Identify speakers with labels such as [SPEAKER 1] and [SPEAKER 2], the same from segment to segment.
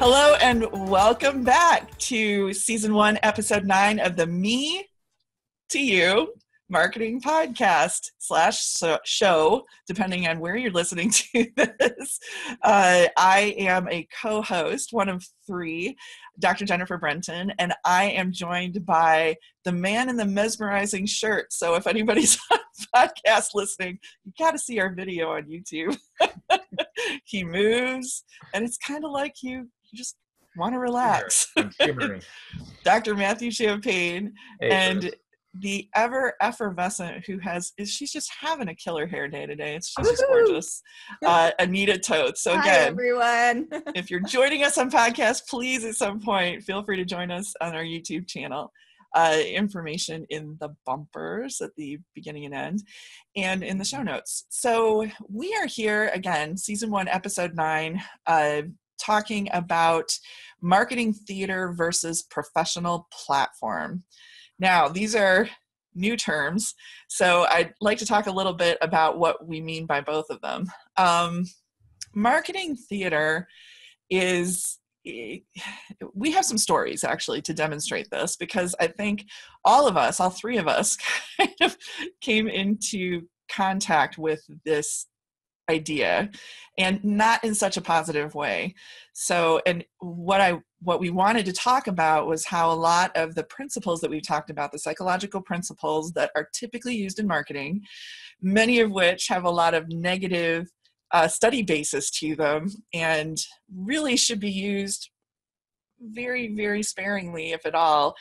[SPEAKER 1] Hello and welcome back to Season 1, Episode 9 of the Me to You Marketing Podcast / show, depending on where you're listening to this. I am a co-host, one of three, Dr. Jennifer Brenton, and I am joined by the man in the mesmerizing shirt. So if anybody's on podcast listening, you got to see our video on YouTube. He moves, and it's kind of like you just want to relax.
[SPEAKER 2] I'm shimmering.
[SPEAKER 1] Dr. Matthew Champagne,
[SPEAKER 2] Hey,
[SPEAKER 1] and
[SPEAKER 2] Bruce.
[SPEAKER 1] the ever effervescent she's just having a killer hair day today. She's just gorgeous. Anita Toth. So
[SPEAKER 3] Hi,
[SPEAKER 1] again,
[SPEAKER 3] everyone.
[SPEAKER 1] if you're joining us on podcast, please at some point feel free to join us on our YouTube channel. Information in the bumpers at the beginning and end and in the show notes. So we are here again, Season 1, Episode 9, talking about marketing theater versus professional platform. Now, these are new terms, so I'd like to talk a little bit about what we mean by both of them. Marketing theater is, we have some stories actually to demonstrate this, because I think all three of us kind of came into contact with this idea, and not in such a positive way. So, and what we wanted to talk about was how a lot of the principles that we've talked about, the psychological principles that are typically used in marketing, many of which have a lot of negative study basis to them and really should be used very, very sparingly, if at all.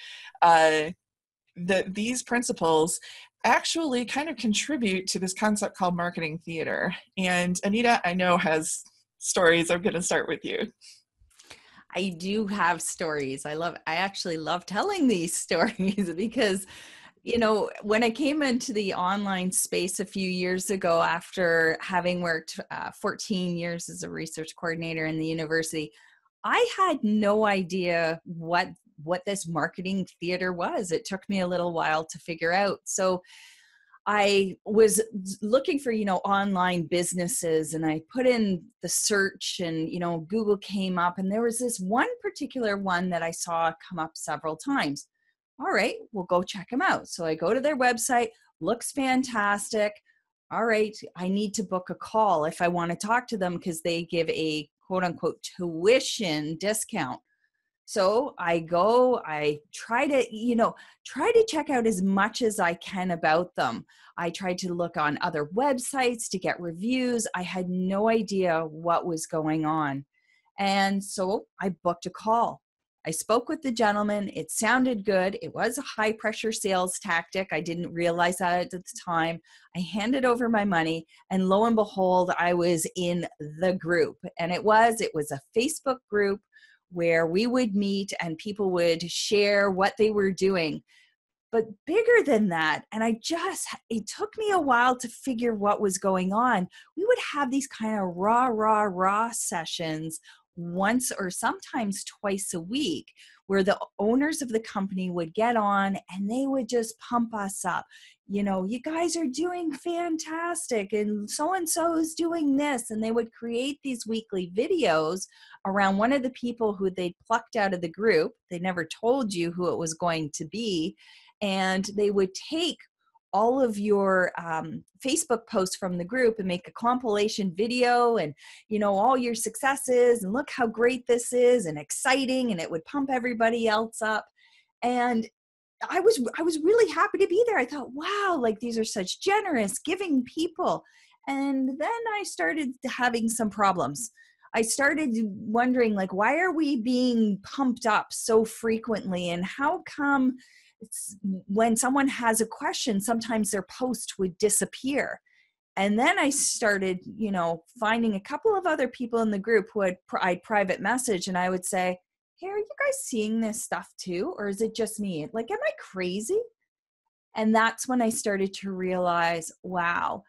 [SPEAKER 1] These principles actually kind of contribute to this concept called marketing theater. And Anita, I know, has stories. I'm going to start with you.
[SPEAKER 3] I do have stories. I actually love telling these stories because, you know, when I came into the online space a few years ago, after having worked 14 years as a research coordinator in the university, I had no idea what this marketing theater was. It took me a little while to figure out. So I was looking for, online businesses, and I put in the search, and, Google came up, and there was this one particular one that I saw come up several times. All right, we'll go check them out. So I go to their website, looks fantastic. All right, I need to book a call if I want to talk to them, because they give a quote unquote tuition discount. So I go, I try to check out as much as I can about them. I tried to look on other websites to get reviews. I had no idea what was going on. And so I booked a call. I spoke with the gentleman. It sounded good. It was a high pressure sales tactic. I didn't realize that at the time. I handed over my money, and lo and behold, I was in the group. And it was a Facebook group where we would meet and people would share what they were doing. But bigger than that, and it took me a while to figure what was going on. We would have these kind of raw sessions once or sometimes twice a week, where the owners of the company would get on and they would just pump us up. You guys are doing fantastic, and so is doing this. And they would create these weekly videos around one of the people who they'd plucked out of the group. They never told you who it was going to be. And they would take all of your Facebook posts from the group and make a compilation video, and, all your successes, and look how great this is and exciting. And it would pump everybody else up. And I was really happy to be there. I thought, wow, like, these are such generous, giving people. And then I started having some problems. I started wondering, like, why are we being pumped up so frequently? And how come when someone has a question, sometimes their post would disappear? And then I started, finding a couple of other people in the group who I'd private message, and I would say, hey, are you guys seeing this stuff too? Or is it just me? Like, am I crazy? And that's when I started to realize, wow,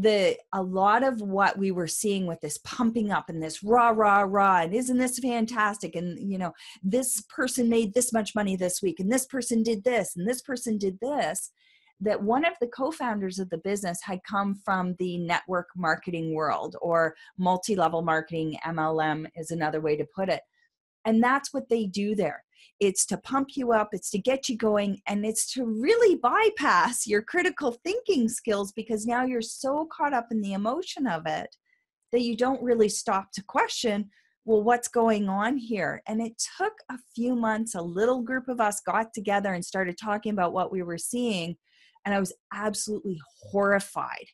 [SPEAKER 3] a lot of what we were seeing with this pumping up and this rah, and isn't this fantastic? And, this person made this much money this week, and this person did this, and this person did this, that one of the co-founders of the business had come from the network marketing world, or multi-level marketing, MLM is another way to put it. And that's what they do there. It's to pump you up, it's to get you going, and it's to really bypass your critical thinking skills, because now you're so caught up in the emotion of it that you don't really stop to question, well, what's going on here? And it took a few months. A little group of us got together and started talking about what we were seeing. And I was absolutely horrified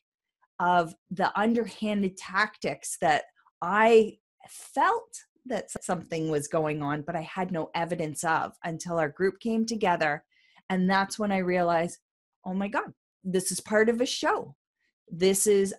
[SPEAKER 3] of the underhanded tactics that I felt that something was going on, but I had no evidence of until our group came together. And that's when I realized, oh my God, this is part of a show.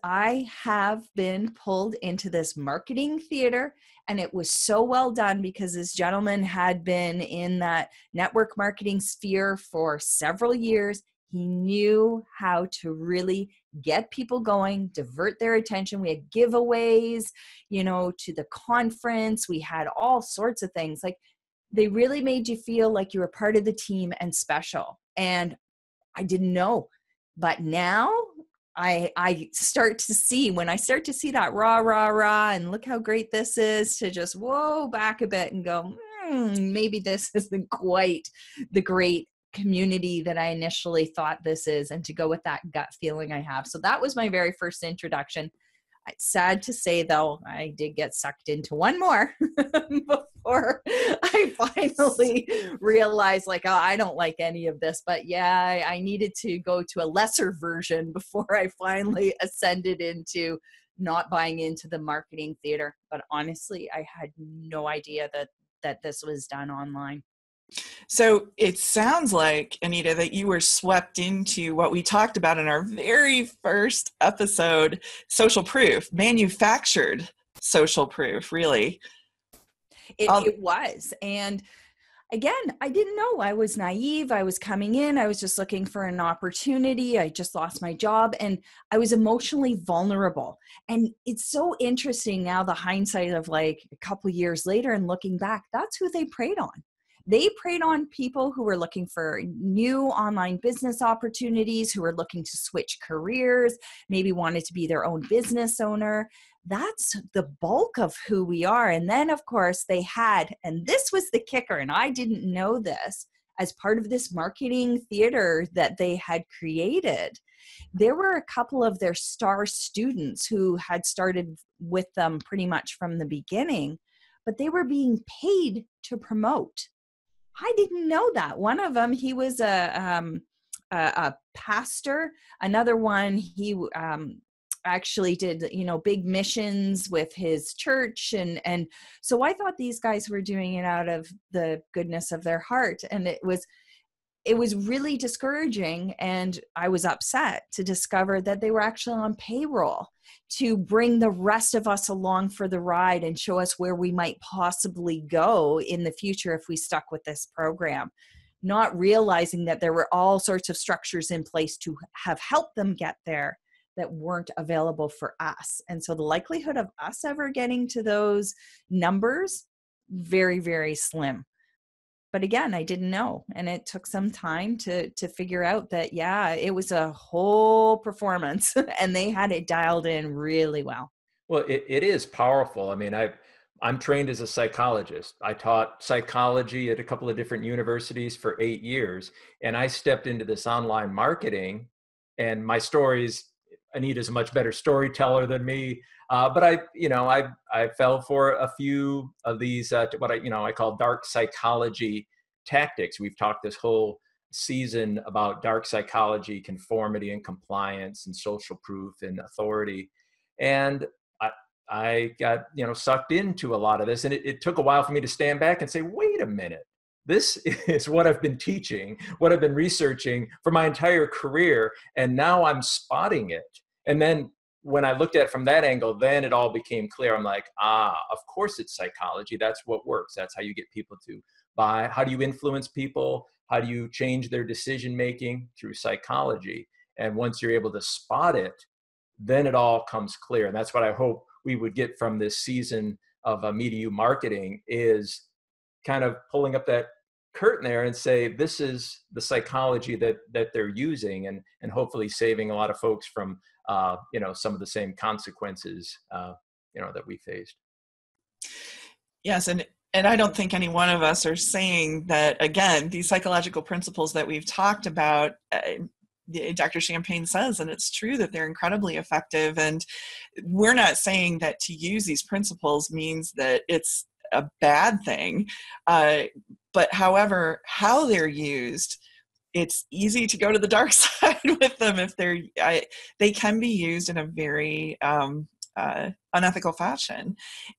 [SPEAKER 3] I have been pulled into this marketing theater, and it was so well done because this gentleman had been in that network marketing sphere for several years. He knew how to really get people going, divert their attention. We had giveaways, to the conference. We had all sorts of things. Like, they really made you feel like you were part of the team and special. And I didn't know, but now I start to see, when I start to see that rah, rah, rah, and look how great this is, to just whoa back a bit and go, maybe this isn't quite the great community that I initially thought this is, and to go with that gut feeling I have. So that was my very first introduction. It's sad to say, though, I did get sucked into one more before I finally realized, like, oh, I don't like any of this. But yeah, I needed to go to a lesser version before I finally ascended into not buying into the marketing theater. But honestly, I had no idea that this was done online.
[SPEAKER 1] So it sounds like, Anita, that you were swept into what we talked about in our very first episode, social proof, manufactured social proof, really.
[SPEAKER 3] It was. And again, I didn't know. I was naive. I was coming in. I was just looking for an opportunity. I just lost my job, and I was emotionally vulnerable. And it's so interesting now, the hindsight of like a couple of years later and looking back, that's who they preyed on. They preyed on people who were looking for new online business opportunities, who were looking to switch careers, maybe wanted to be their own business owner. That's the bulk of who we are. And then, of course, they had, and this was the kicker, and I didn't know this, as part of this marketing theater that they had created, there were a couple of their star students who had started with them pretty much from the beginning, but they were being paid to promote. I didn't know that. One of them, he was a pastor. Another one, he actually did, big missions with his church. And so I thought these guys were doing it out of the goodness of their heart. And it was really discouraging. And I was upset to discover that they were actually on payroll to bring the rest of us along for the ride and show us where we might possibly go in the future if we stuck with this program, not realizing that there were all sorts of structures in place to have helped them get there that weren't available for us. And so the likelihood of us ever getting to those numbers, very, very slim. But again, I didn't know. And it took some time to figure out that, yeah, it was a whole performance and they had it dialed in really well.
[SPEAKER 2] Well, it is powerful. I mean, I'm trained as a psychologist. I taught psychology at a couple of different universities for 8 years. And I stepped into this online marketing, and my stories, Anita's a much better storyteller than me. But I fell for a few of these, what I call dark psychology tactics. We've talked this whole season about dark psychology, conformity and compliance, and social proof and authority. And I got, sucked into a lot of this. And it took a while for me to stand back and say, wait a minute, this is what I've been teaching, what I've been researching for my entire career. And now I'm spotting it. And then when I looked at it from that angle, then it all became clear. I'm like, of course it's psychology. That's what works. That's how you get people to buy. How do you influence people? How do you change their decision-making? Through psychology. And once you're able to spot it, then it all comes clear. And that's what I hope we would get from this season of Media You Marketing, is kind of pulling up that curtain there and say, this is the psychology that they're using, and hopefully saving a lot of folks from some of the same consequences that we faced.
[SPEAKER 1] Yes, and And I don't think any one of us are saying that, again, these psychological principles that we've talked about, Dr. Champagne says, and it's true, that they're incredibly effective. And we're not saying that to use these principles means that it's a bad thing. But however, how they're used, it's easy to go to the dark side with them if they can be used in a very unethical fashion.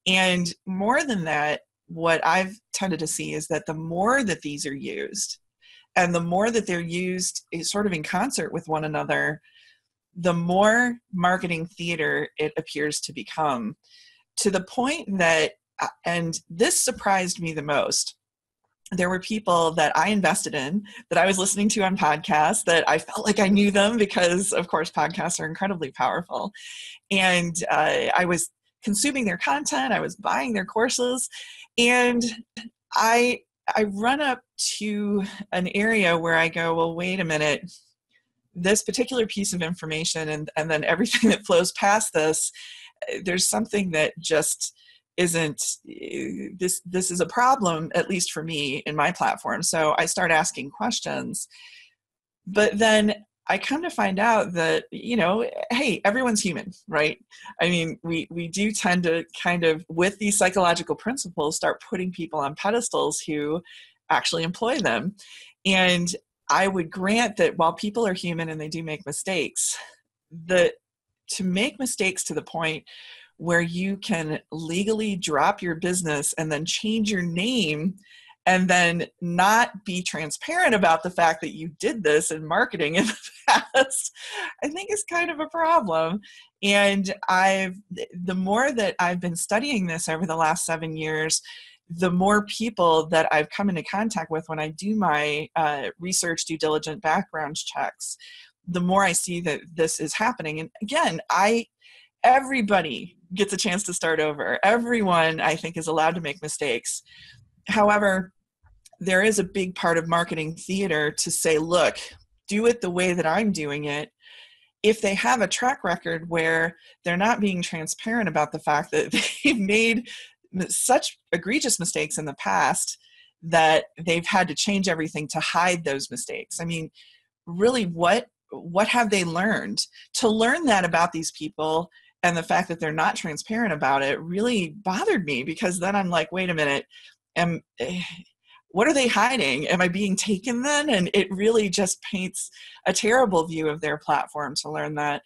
[SPEAKER 1] And more than that, what I've tended to see is that the more that these are used, and the more that they're used sort of in concert with one another, the more marketing theater it appears to become, to the point that, and this surprised me the most, there were people that I invested in, that I was listening to on podcasts, that I felt like I knew them because, of course, podcasts are incredibly powerful. And I was consuming their content, I was buying their courses, and I run up to an area where I go, well, wait a minute, this particular piece of information and then everything that flows past this, there's something that just isn't, this is a problem, at least for me in my platform. So I start asking questions, but then I come to find out that, hey, everyone's human, right? I mean, we do tend to kind of, with these psychological principles, start putting people on pedestals who actually employ them. And I would grant that while people are human and they do make mistakes, that to make mistakes to the point where you can legally drop your business and then change your name and then not be transparent about the fact that you did this in marketing in the past, I think is kind of a problem. And the more that I've been studying this over the last 7 years, the more people that I've come into contact with when I do my research, due diligence, background checks, the more I see that this is happening. And again, everybody gets a chance to start over. Everyone, I think, is allowed to make mistakes. However, there is a big part of marketing theater to say, look, do it the way that I'm doing it. If they have a track record where they're not being transparent about the fact that they've made such egregious mistakes in the past that they've had to change everything to hide those mistakes. I mean, really, what have they learned? To learn that about these people and the fact that they're not transparent about it really bothered me, because then I'm like, wait a minute, what are they hiding? Am I being taken then? And it really just paints a terrible view of their platform to learn that.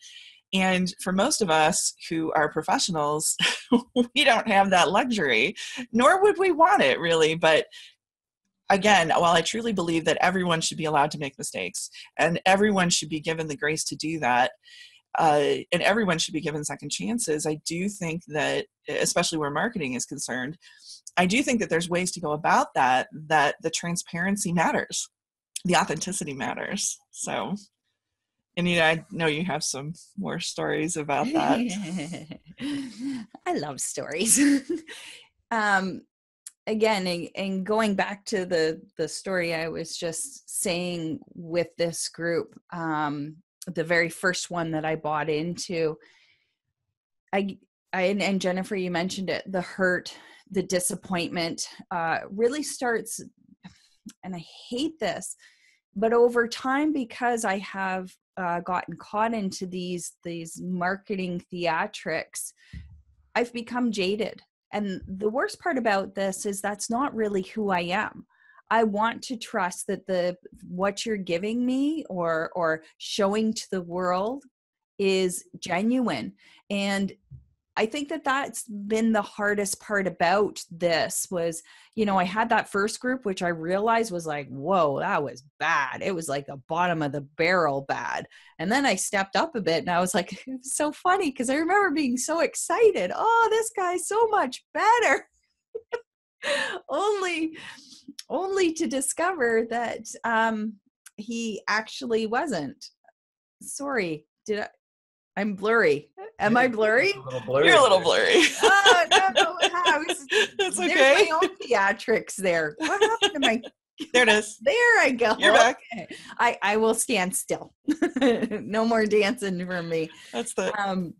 [SPEAKER 1] And for most of us who are professionals, we don't have that luxury, nor would we want it really. But again, while I truly believe that everyone should be allowed to make mistakes and everyone should be given the grace to do that, and everyone should be given second chances, I do think that, especially where marketing is concerned, I do think that there's ways to go about that the transparency matters, the authenticity matters. So, Anita, I know you have some more stories about that.
[SPEAKER 3] I love stories. Again, and going back to the story I was just saying with this group, the very first one that I bought into, and Jennifer, you mentioned it, the hurt, the disappointment really starts, and I hate this, but over time, because I have gotten caught into these marketing theatrics, I've become jaded. And the worst part about this is that's not really who I am. I want to trust that what you're giving me or showing to the world is genuine. And I think that that's been the hardest part about this was, I had that first group, which I realized was like, whoa, that was bad. It was like the bottom of the barrel bad. And then I stepped up a bit and I was like, it was so funny because I remember being so excited. Oh, this guy's so much better. only to discover that he actually wasn't. Sorry, I'm blurry. Am I blurry?
[SPEAKER 1] You're a little blurry.
[SPEAKER 3] Oh, no.
[SPEAKER 1] That's okay.
[SPEAKER 3] There's my own theatrics there. What happened to my...
[SPEAKER 1] There it is.
[SPEAKER 3] There I go.
[SPEAKER 1] You're back.
[SPEAKER 3] Okay. I will stand still. No more dancing for me.
[SPEAKER 1] That's the...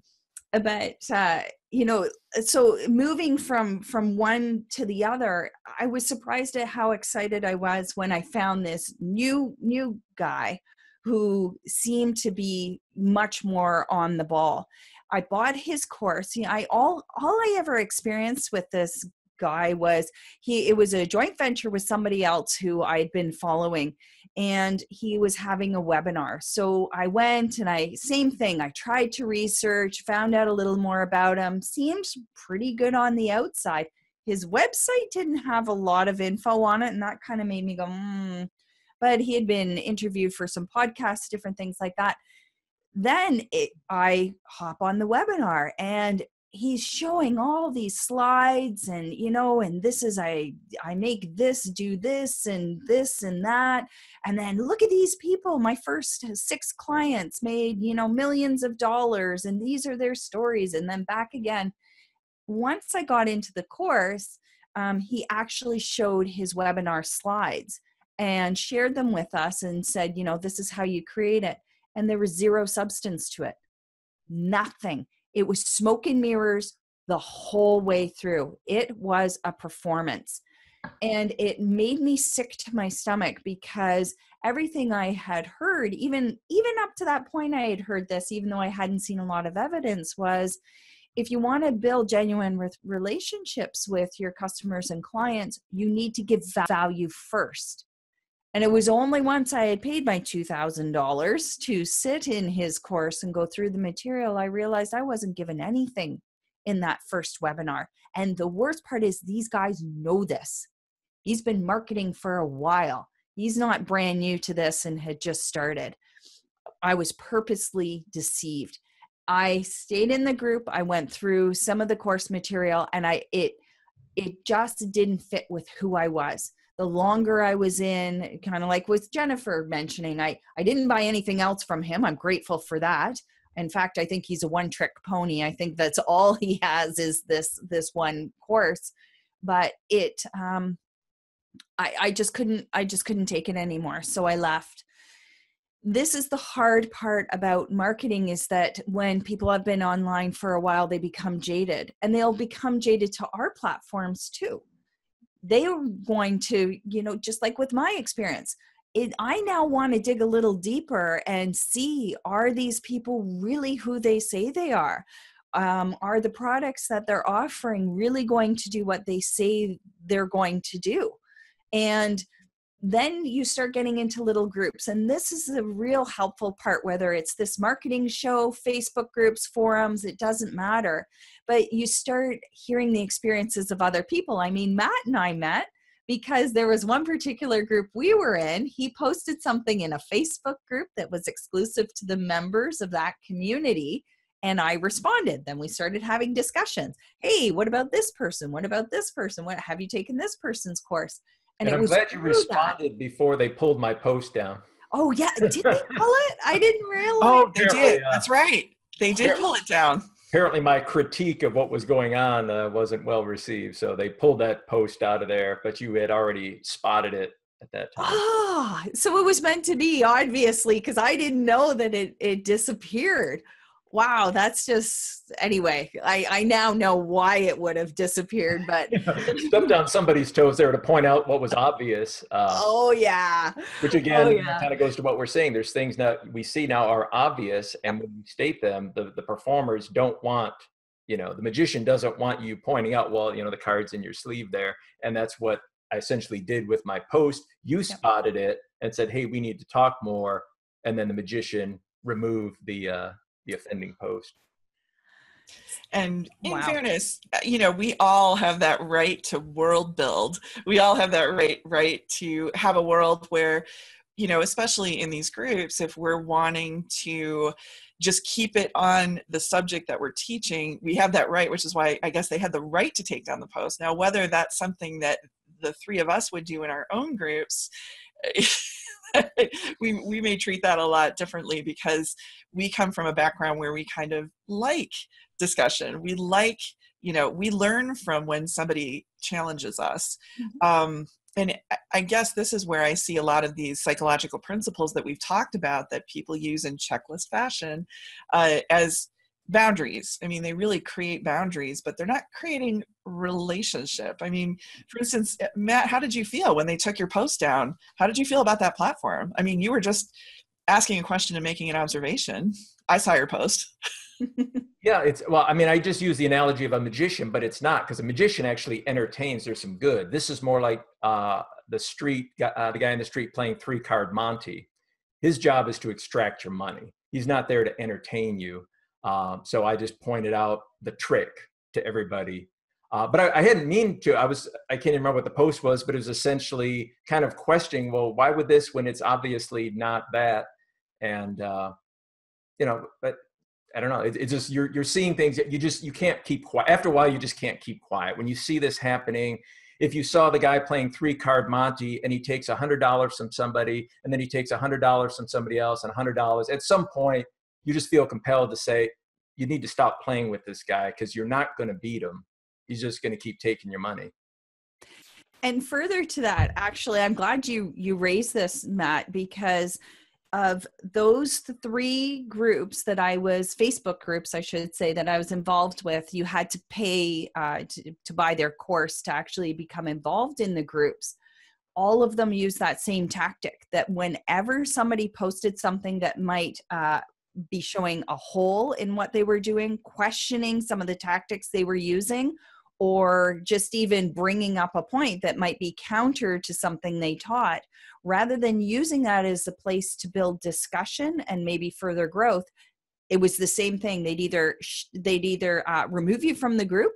[SPEAKER 3] But so moving from one to the other, I was surprised at how excited I was when I found this new guy who seemed to be much more on the ball. I bought his course. All I ever experienced with this guy was it was a joint venture with somebody else who I'd been following, and he was having a webinar. So I went and same thing. I tried to research, found out a little more about him, seemed pretty good on the outside. His website didn't have a lot of info on it, and that kind of made me go, But he had been interviewed for some podcasts, different things like that. Then I hop on the webinar, and he's showing all these slides, and and this is I make this, do this and that, and then look at these people. My first 6 clients made millions of dollars, and these are their stories, and then back again. Once I got into the course, he actually showed his webinar slides and shared them with us and said, this is how you create it. And there was zero substance to it. Nothing. It was smoke and mirrors the whole way through. It was a performance. And it made me sick to my stomach, because everything I had heard, even up to that point I had heard this, even though I hadn't seen a lot of evidence, was if you want to build genuine relationships with your customers and clients, you need to give value first. And it was only once I had paid my $2,000 to sit in his course and go through the material, I realized I wasn't given anything in that first webinar. And the worst part is, these guys know this. He's been marketing for a while. He's not brand new to this and had just started. I was purposely deceived. I stayed in the group. I went through some of the course material, and it just didn't fit with who I was. The longer I was in, kind of like with Jennifer mentioning, I didn't buy anything else from him. I'm grateful for that. In fact, I think he's a one-trick pony. I think that's all he has is this one course. But I just couldn't take it anymore. So I left. This is the hard part about marketing, is that when people have been online for a while, they become jaded, and they'll become jaded to our platforms too. They are going to, just like with my experience, I now want to dig a little deeper and see, are these people really who they say they are? Are the products that they're offering really going to do what they say they're going to do? And then you start getting into little groups. And this is the real helpful part, whether it's this marketing show, Facebook groups, forums, it doesn't matter. But you start hearing the experiences of other people. I mean, Matt and I met because there was one particular group we were in. He posted something in a Facebook group that was exclusive to the members of that community. And I responded. Then we started having discussions. Hey, what about this person? What about this person? What, have you taken this person's course?
[SPEAKER 2] And I'm glad you responded before they pulled my post down.
[SPEAKER 3] Oh, yeah. Did they pull it? I didn't realize.
[SPEAKER 1] Oh, they did. That's right. They did pull it down.
[SPEAKER 2] Apparently my critique of what was going on wasn't well received. So they pulled that post out of there, but you had already spotted it at that time.
[SPEAKER 3] Oh, so it was meant to be, obviously, because I didn't know that it disappeared. Wow, that's just, anyway, I now know why it would have disappeared, but.
[SPEAKER 2] Stepped on somebody's toes there to point out what was obvious.
[SPEAKER 3] Oh, yeah.
[SPEAKER 2] Which again, kind of goes to what we're saying. There's things that we see now are obvious, and when we state them, the performers don't want, the magician doesn't want you pointing out, well, the card's in your sleeve there. And that's what I essentially did with my post. You spotted it and said, hey, we need to talk more. And then the magician removed the offending post.
[SPEAKER 1] And in fairness, we all have that right to world build. We all have that right to have a world where, especially in these groups, if we're wanting to just keep it on the subject that we're teaching, we have that right, which is why I guess they had the right to take down the post. Now, whether that's something that the 3 of us would do in our own groups, we may treat that a lot differently, because we come from a background where we kind of like discussion. We like, we learn from when somebody challenges us. And I guess this is where I see a lot of these psychological principles that we've talked about that people use in checklist fashion as boundaries. I mean, they really create boundaries, but they're not creating relationship. I mean, for instance, Matt, how did you feel when they took your post down? How did you feel about that platform? I mean, you were just asking a question and making an observation. I saw your post.
[SPEAKER 2] Yeah, well, I mean, I just use the analogy of a magician, but it's not, because a magician actually entertains. There's some good. This is more like the guy in the street playing 3-card Monte. His job is to extract your money. He's not there to entertain you. So I just pointed out the trick to everybody. But I hadn't mean to. I can't even remember what the post was, but it was essentially kind of questioning, well, why would this when it's obviously not that? And but I don't know. It's just you're seeing things that you can't keep quiet. After a while, you just can't keep quiet. When you see this happening, if you saw the guy playing 3-card Monte and he takes $100 from somebody, and then he takes $100 from somebody else and $100, at some point you just feel compelled to say, you need to stop playing with this guy, because you're not going to beat him. He's just going to keep taking your money.
[SPEAKER 3] And further to that, actually, I'm glad you raised this, Matt, because of those 3 groups that Facebook groups, I should say, that I was involved with, you had to pay to buy their course to actually become involved in the groups. All of them use that same tactic, that whenever somebody posted something that might be showing a hole in what they were doing, questioning some of the tactics they were using, or just even bringing up a point that might be counter to something they taught, rather than using that as a place to build discussion and maybe further growth, it was the same thing. They'd either remove you from the group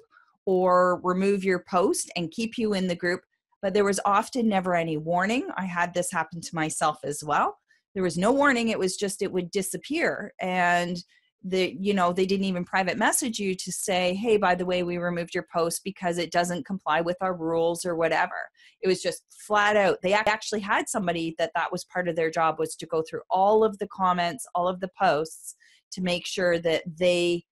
[SPEAKER 3] or remove your post and keep you in the group. But there was often never any warning. I had this happen to myself as well. There was no warning. It was just, it would disappear. And they didn't even private message you to say, hey, by the way, we removed your post because it doesn't comply with our rules or whatever. It was just flat out. They actually had somebody that was part of their job, was to go through all of the comments, all of the posts, to make sure that they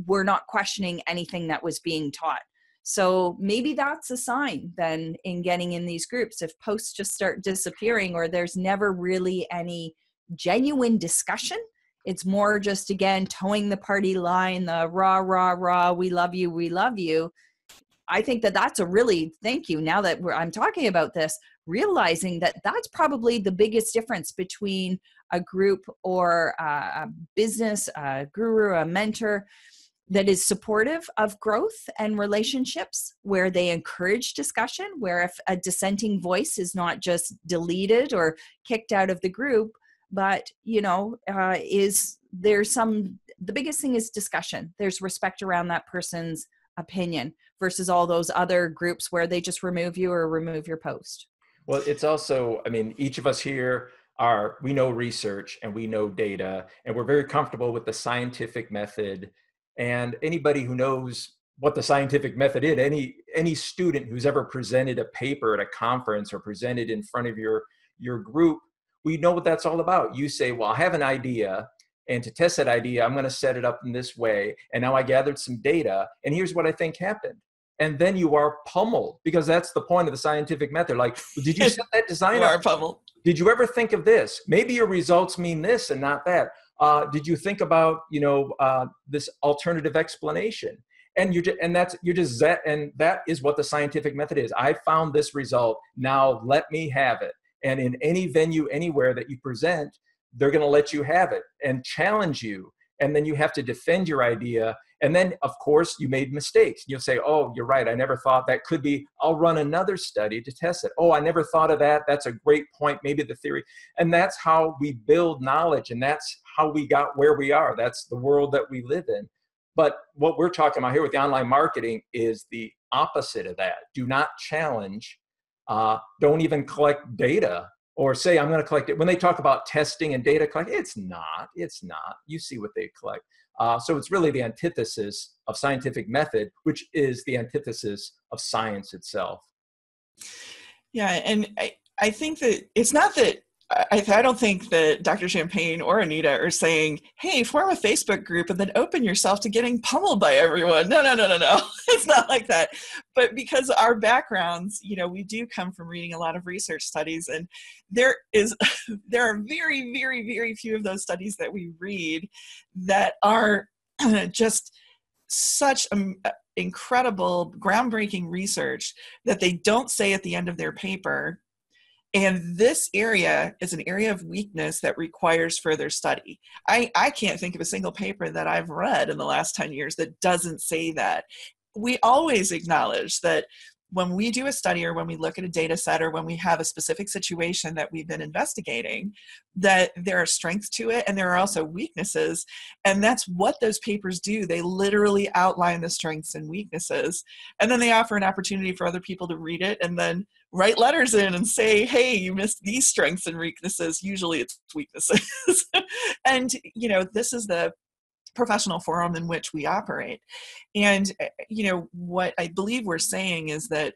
[SPEAKER 3] were not questioning anything that was being taught. So maybe that's a sign then in getting in these groups. If posts just start disappearing, or there's never really any genuine discussion, it's more just, again, towing the party line, the rah, rah, rah, we love you, we love you. I think that's a really, thank you, now that I'm talking about this, realizing that that's probably the biggest difference between a group or a business, a guru, a mentor that is supportive of growth and relationships, where they encourage discussion, where if a dissenting voice is not just deleted or kicked out of the group, but, the biggest thing is discussion. There's respect around that person's opinion, versus all those other groups where they just remove you or remove your post.
[SPEAKER 2] Well, it's also, I mean, each of us here we know research and we know data, and we're very comfortable with the scientific method. And anybody who knows what the scientific method is, any student who's ever presented a paper at a conference or presented in front of your group, we know what that's all about. You say, well, I have an idea, and to test that idea, I'm going to set it up in this way. And now I gathered some data, and here's what I think happened. And then you are pummeled, because that's the point of the scientific method. Like, did you set that design
[SPEAKER 1] you
[SPEAKER 2] up?
[SPEAKER 1] are pummeled.
[SPEAKER 2] Did you ever think of this? Maybe your results mean this and not that. Did you think about, this alternative explanation? And that is what the scientific method is. I found this result. Now let me have it. And in any venue, anywhere that you present, they're going to let you have it and challenge you. And then you have to defend your idea. And then, of course, you made mistakes. You'll say, oh, you're right. I never thought that could be. I'll run another study to test it. Oh, I never thought of that. That's a great point. Maybe the theory. And that's how we build knowledge. And that's how we got where we are. That's the world that we live in. But what we're talking about here with the online marketing is the opposite of that. Do not challenge. Don't even collect data, or say, I'm going to collect it. When they talk about testing and data collect, it's not. You see what they collect. So it's really the antithesis of scientific method, which is the antithesis of science itself.
[SPEAKER 1] Yeah, and I think that it's not that, I don't think that Dr. Champagne or Anita are saying, hey, form a Facebook group and then open yourself to getting pummeled by everyone. No. It's not like that. But because our backgrounds, we do come from reading a lot of research studies, and there are very, very, very few of those studies that we read that are just such incredible, groundbreaking research that they don't say at the end of their paper. And this area is an area of weakness that requires further study. I can't think of a single paper that I've read in the last 10 years that doesn't say that. We always acknowledge that when we do a study or when we look at a data set or when we have a specific situation that we've been investigating, that there are strengths to it and there are also weaknesses. And that's what those papers do. They literally outline the strengths and weaknesses. And then they offer an opportunity for other people to read it and then write letters in and say, hey, you missed these strengths and weaknesses. Usually it's weaknesses. And, you know, this is the professional forum in which we operate. And, you know, what I believe we're saying is that,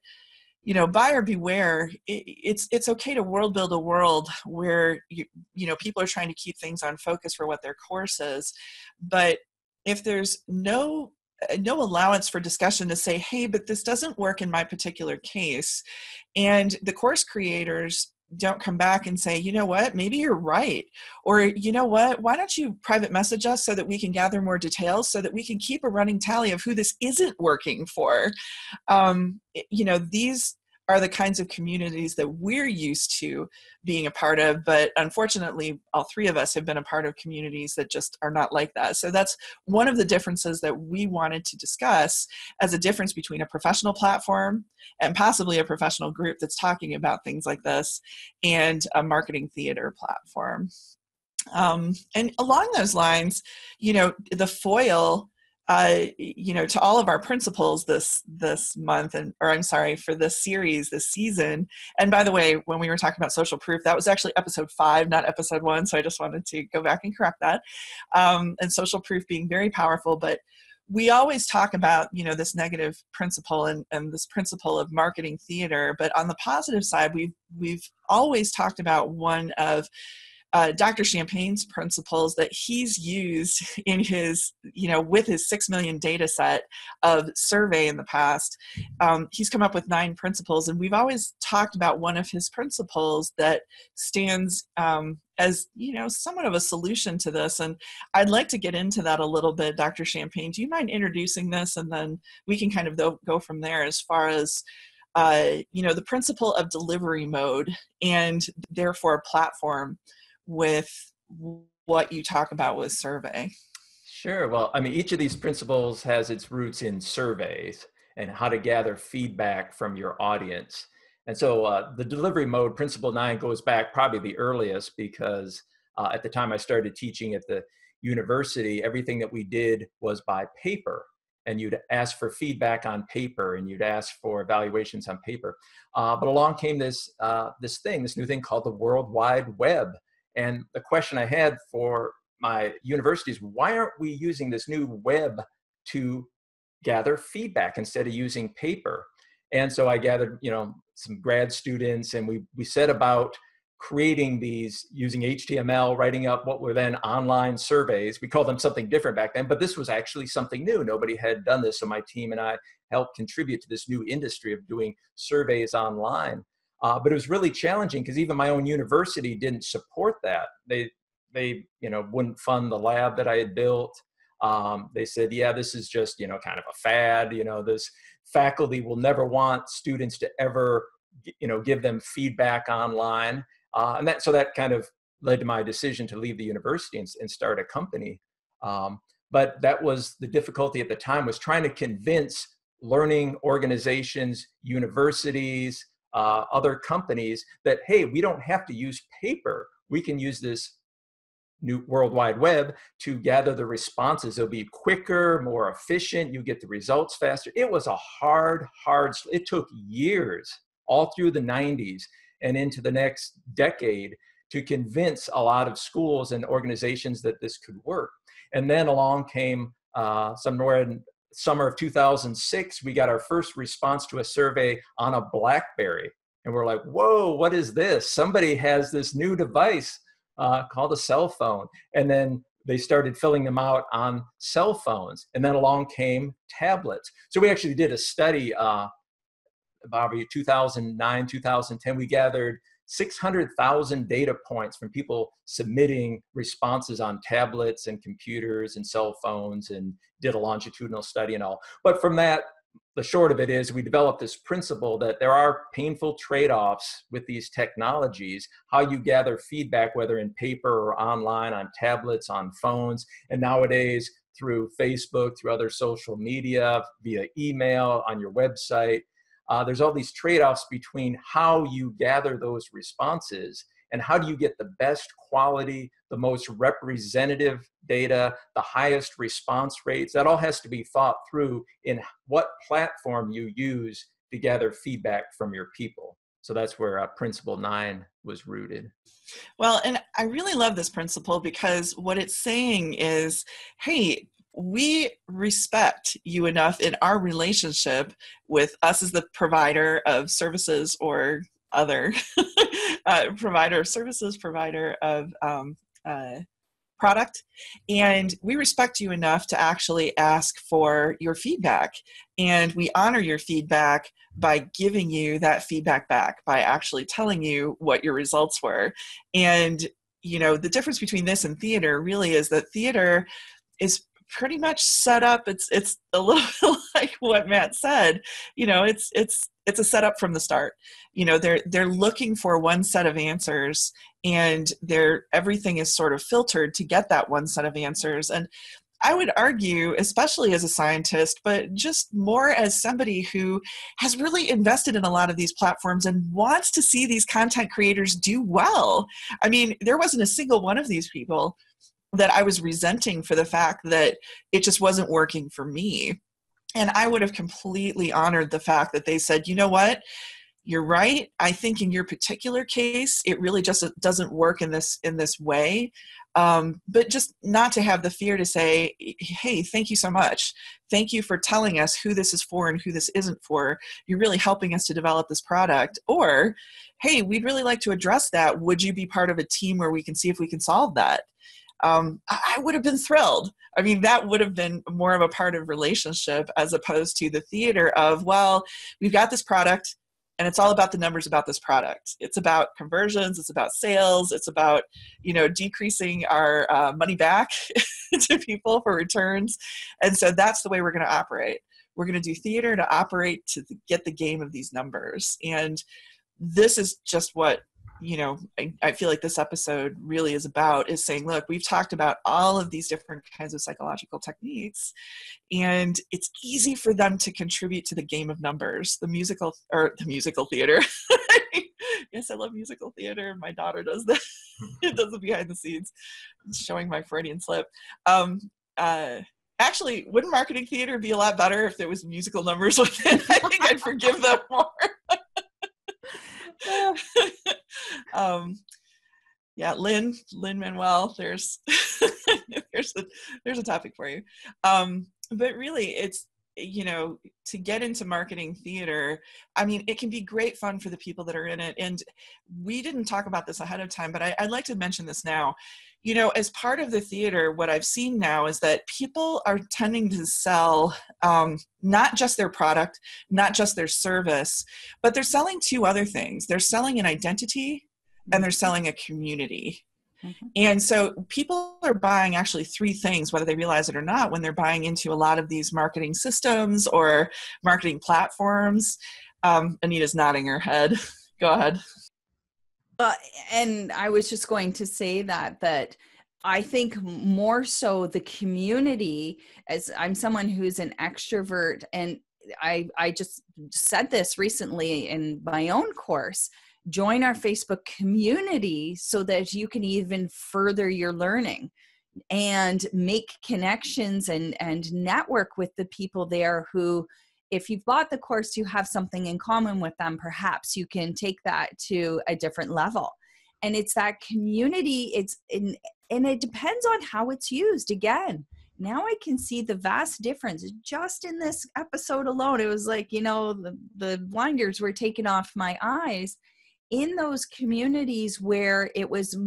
[SPEAKER 1] you know, buyer beware. It's okay to world build a world where, you know, people are trying to keep things on focus for what their course is. But if there's no allowance for discussion to say, hey, but this doesn't work in my particular case, and the course creators don't come back and say, you know what, maybe you're right. Or, you know what, why don't you private message us so that we can gather more details so that we can keep a running tally of who this isn't working for. You know, these are the kinds of communities that we're used to being a part of. But unfortunately, all three of us have been a part of communities that just are not like that. So that's one of the differences that we wanted to discuss as a difference between a professional platform and possibly a professional group that's talking about things like this and a marketing theater platform. And along those lines, you know, the foil, you know, to all of our principals this month, for this series, this season. And by the way, when we were talking about social proof, that was actually episode 5, not episode 1. So I just wanted to go back and correct that. And social proof being very powerful, but we always talk about, you know, this negative principle and this principle of marketing theater. But on the positive side, we've always talked about one of Dr. Champagne's principles that he's used in his, you know, with his 6 million data set of survey in the past. He's come up with 9 principles, and we've always talked about one of his principles that stands as, you know, somewhat of a solution to this. And I'd like to get into that a little bit. Dr. Champagne, do you mind introducing this? And then we can kind of go from there as far as, you know, the principle of delivery mode and therefore platform with what you talk about with survey.
[SPEAKER 2] Sure. Well, I mean, each of these principles has its roots in surveys and how to gather feedback from your audience. And so the delivery mode, principle 9, goes back probably the earliest because at the time I started teaching at the university, everything that we did was by paper. And you'd ask for feedback on paper and you'd ask for evaluations on paper. But along came this new thing called the World Wide Web. And the question I had for my university is, why aren't we using this new web to gather feedback instead of using paper? And so I gathered, you know, some grad students, and we set about creating these using HTML, writing up what were then online surveys. We called them something different back then, but this was actually something new. Nobody had done this. So my team and I helped contribute to this new industry of doing surveys online. But it was really challenging because even my own university didn't support that. They you know, wouldn't fund the lab that I had built. They said, yeah, this is just, you know, kind of a fad. You know, this faculty will never want students to ever, you know, give them feedback online. And so that kind of led to my decision to leave the university and start a company. But that was the difficulty at the time, was trying to convince learning organizations, universities, other companies that, hey, we don't have to use paper. We can use this new World Wide Web to gather the responses. It'll be quicker, more efficient. You get the results faster. It was a hard, it took years, all through the 90s and into the next decade, to convince a lot of schools and organizations that this could work. And then along came somewhere in summer of 2006, we got our first response to a survey on a BlackBerry. And we're like, whoa, what is this? Somebody has this new device called a cell phone. And then they started filling them out on cell phones. And then along came tablets. So we actually did a study about 2009, 2010. We gathered 600,000 data points from people submitting responses on tablets and computers and cell phones, and did a longitudinal study and all. But from that, the short of it is we developed this principle that there are painful trade-offs with these technologies, how you gather feedback, whether in paper or online, on tablets, on phones, and nowadays through Facebook, through other social media, via email, on your website. There's all these trade-offs between how you gather those responses and how do you get the best quality, the most representative data, the highest response rates. That all has to be thought through in what platform you use to gather feedback from your people. So that's where Principle 9 was rooted.
[SPEAKER 1] Well, and I really love this principle because what it's saying is, hey, we respect you enough in our relationship with us as the provider of services or other provider of services, provider of product. And we respect you enough to actually ask for your feedback. And we honor your feedback by giving you that feedback back, by actually telling you what your results were. And, you know, the difference between this and theater really is that theater is pretty much set up. It's a little bit like what Matt said. You know, it's a setup from the start. You know, they're looking for one set of answers, and everything is sort of filtered to get that one set of answers. And I would argue, especially as a scientist, but just more as somebody who has really invested in a lot of these platforms and wants to see these content creators do well. I mean, there wasn't a single one of these people that I was resenting for the fact that it just wasn't working for me. And I would have completely honored the fact that they said, you know what, you're right. I think in your particular case, it really just doesn't work in this way. But just not to have the fear to say, hey, thank you so much. Thank you for telling us who this is for and who this isn't for. You're really helping us to develop this product. Or, hey, we'd really like to address that. Would you be part of a team where we can see if we can solve that? I would have been thrilled. I mean, that would have been more of a part of relationship as opposed to the theater of, well, we've got this product and it's all about the numbers about this product. It's about conversions. It's about sales. It's about, you know, decreasing our money back to people for returns. And so that's the way we're going to operate. We're going to do theater to operate to get the game of these numbers. And this is just what, you know, I feel like this episode really is about, is saying, look, we've talked about all of these different kinds of psychological techniques, and it's easy for them to contribute to the game of numbers, the musical theater. Yes, I love musical theater. My daughter does that. It does it behind the scenes, showing my Freudian slip. Actually, wouldn't marketing theater be a lot better if there was musical numbers with it? I think I'd forgive them more. Yeah, Lynn Manuel, there's a topic for you. But really, it's, you know, to get into marketing theater, I mean, it can be great fun for the people that are in it. And we didn't talk about this ahead of time, but I'd like to mention this now. You know, as part of the theater, what I've seen now is that people are tending to sell not just their product, not just their service, but they're selling two other things. They're selling an identity and they're selling a community. Mm-hmm. And so people are buying actually three things, whether they realize it or not, when they're buying into a lot of these marketing systems or marketing platforms. Anita's nodding her head. Go ahead.
[SPEAKER 3] And I was just going to say that I think more so the community, as I'm someone who's an extrovert, and I just said this recently in my own course, join our Facebook community so that you can even further your learning and make connections and network with the people there who, if you've bought the course, you have something in common with them. Perhaps you can take that to a different level. And it's that community, and it depends on how it's used. Again, now I can see the vast difference just in this episode alone. It was like, you know, the blinders were taken off my eyes in those communities where it was,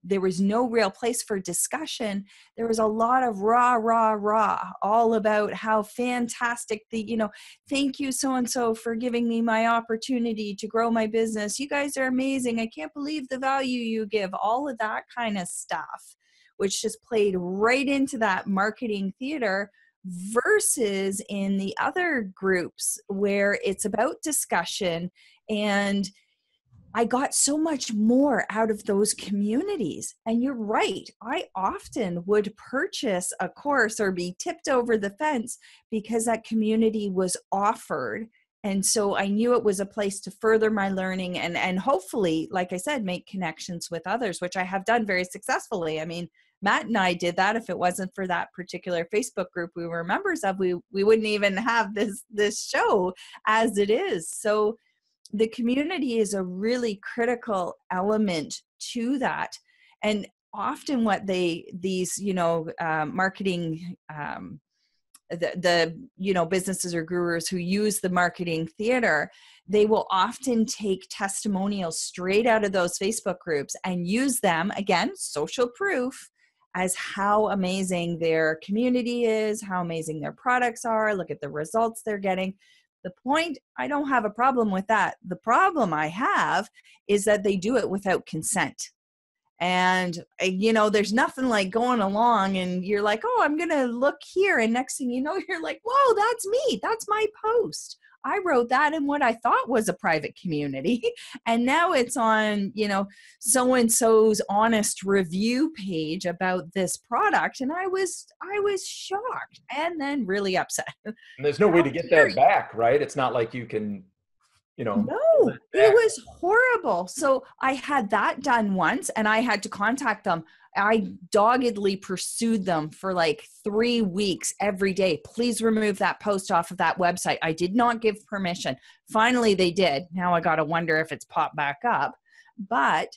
[SPEAKER 3] there was no real place for discussion. There was a lot of rah, all about how fantastic thank you so-and-so for giving me my opportunity to grow my business. You guys are amazing. I can't believe the value you give. All of that kind of stuff, which just played right into that marketing theater, versus in the other groups where it's about discussion. And I got so much more out of those communities. And you're right. I often would purchase a course or be tipped over the fence because that community was offered. And so I knew it was a place to further my learning and hopefully, like I said, make connections with others, which I have done very successfully. I mean, Matt and I did that. If it wasn't for that particular Facebook group we were members of, we wouldn't even have this show as it is. So the community is a really critical element to that. And often what marketing, businesses or gurus who use the marketing theater, they will often take testimonials straight out of those Facebook groups and use them, again, social proof, as how amazing their community is, how amazing their products are, look at the results they're getting. The point, I don't have a problem with that. The problem I have is that they do it without consent. And, there's nothing like going along and you're like, oh, I'm going to look here. And next thing you know, you're like, whoa, that's me. That's my post. I wrote that in what I thought was a private community. And now it's on, so-and-so's honest review page about this product. And I was shocked and then really upset.
[SPEAKER 2] And there's no way to get that back, right? It's not like you can,
[SPEAKER 3] No, it was horrible. So I had that done once and I had to contact them. I doggedly pursued them for like 3 weeks every day. Please remove that post off of that website. I did not give permission. Finally, they did. Now I got to wonder if it's popped back up. But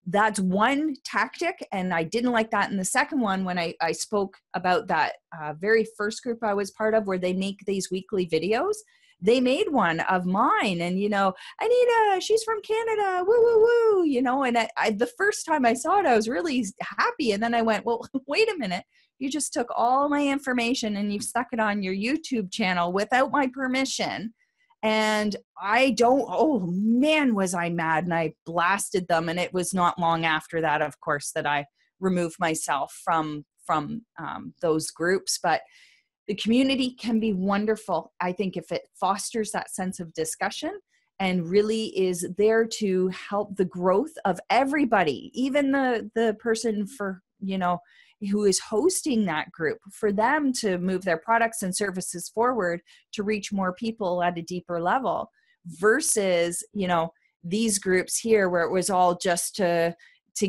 [SPEAKER 3] that's one tactic. And I didn't like that. And the second one, when I spoke about that very first group I was part of where they make these weekly videos, they made one of mine and, Anita, she's from Canada, woo, woo, woo, and the first time I saw it, I was really happy. And then I went, well, wait a minute. You just took all my information and you've stuck it on your YouTube channel without my permission. And oh man, was I mad, and I blasted them. And it was not long after that, of course, that I removed myself from those groups. But the community can be wonderful, I think, if it fosters that sense of discussion and really is there to help the growth of everybody, even the person who is hosting that group, for them to move their products and services forward to reach more people at a deeper level, versus, these groups here where it was all just to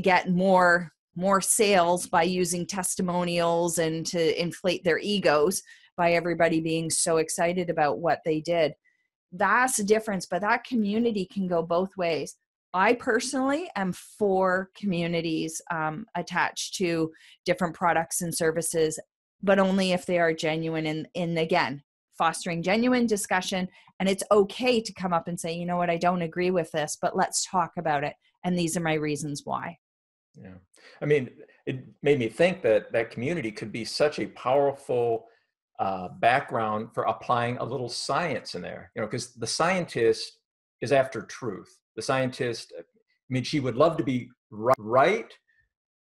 [SPEAKER 3] get more sales by using testimonials and to inflate their egos by everybody being so excited about what they did. That's the difference, but that community can go both ways. I personally am for communities attached to different products and services, but only if they are genuine and again, fostering genuine discussion. And it's okay to come up and say, you know what, I don't agree with this, but let's talk about it. And these are my reasons why.
[SPEAKER 2] Yeah. I mean, it made me think that community could be such a powerful background for applying a little science in there, because the scientist is after truth. The scientist, she would love to be right,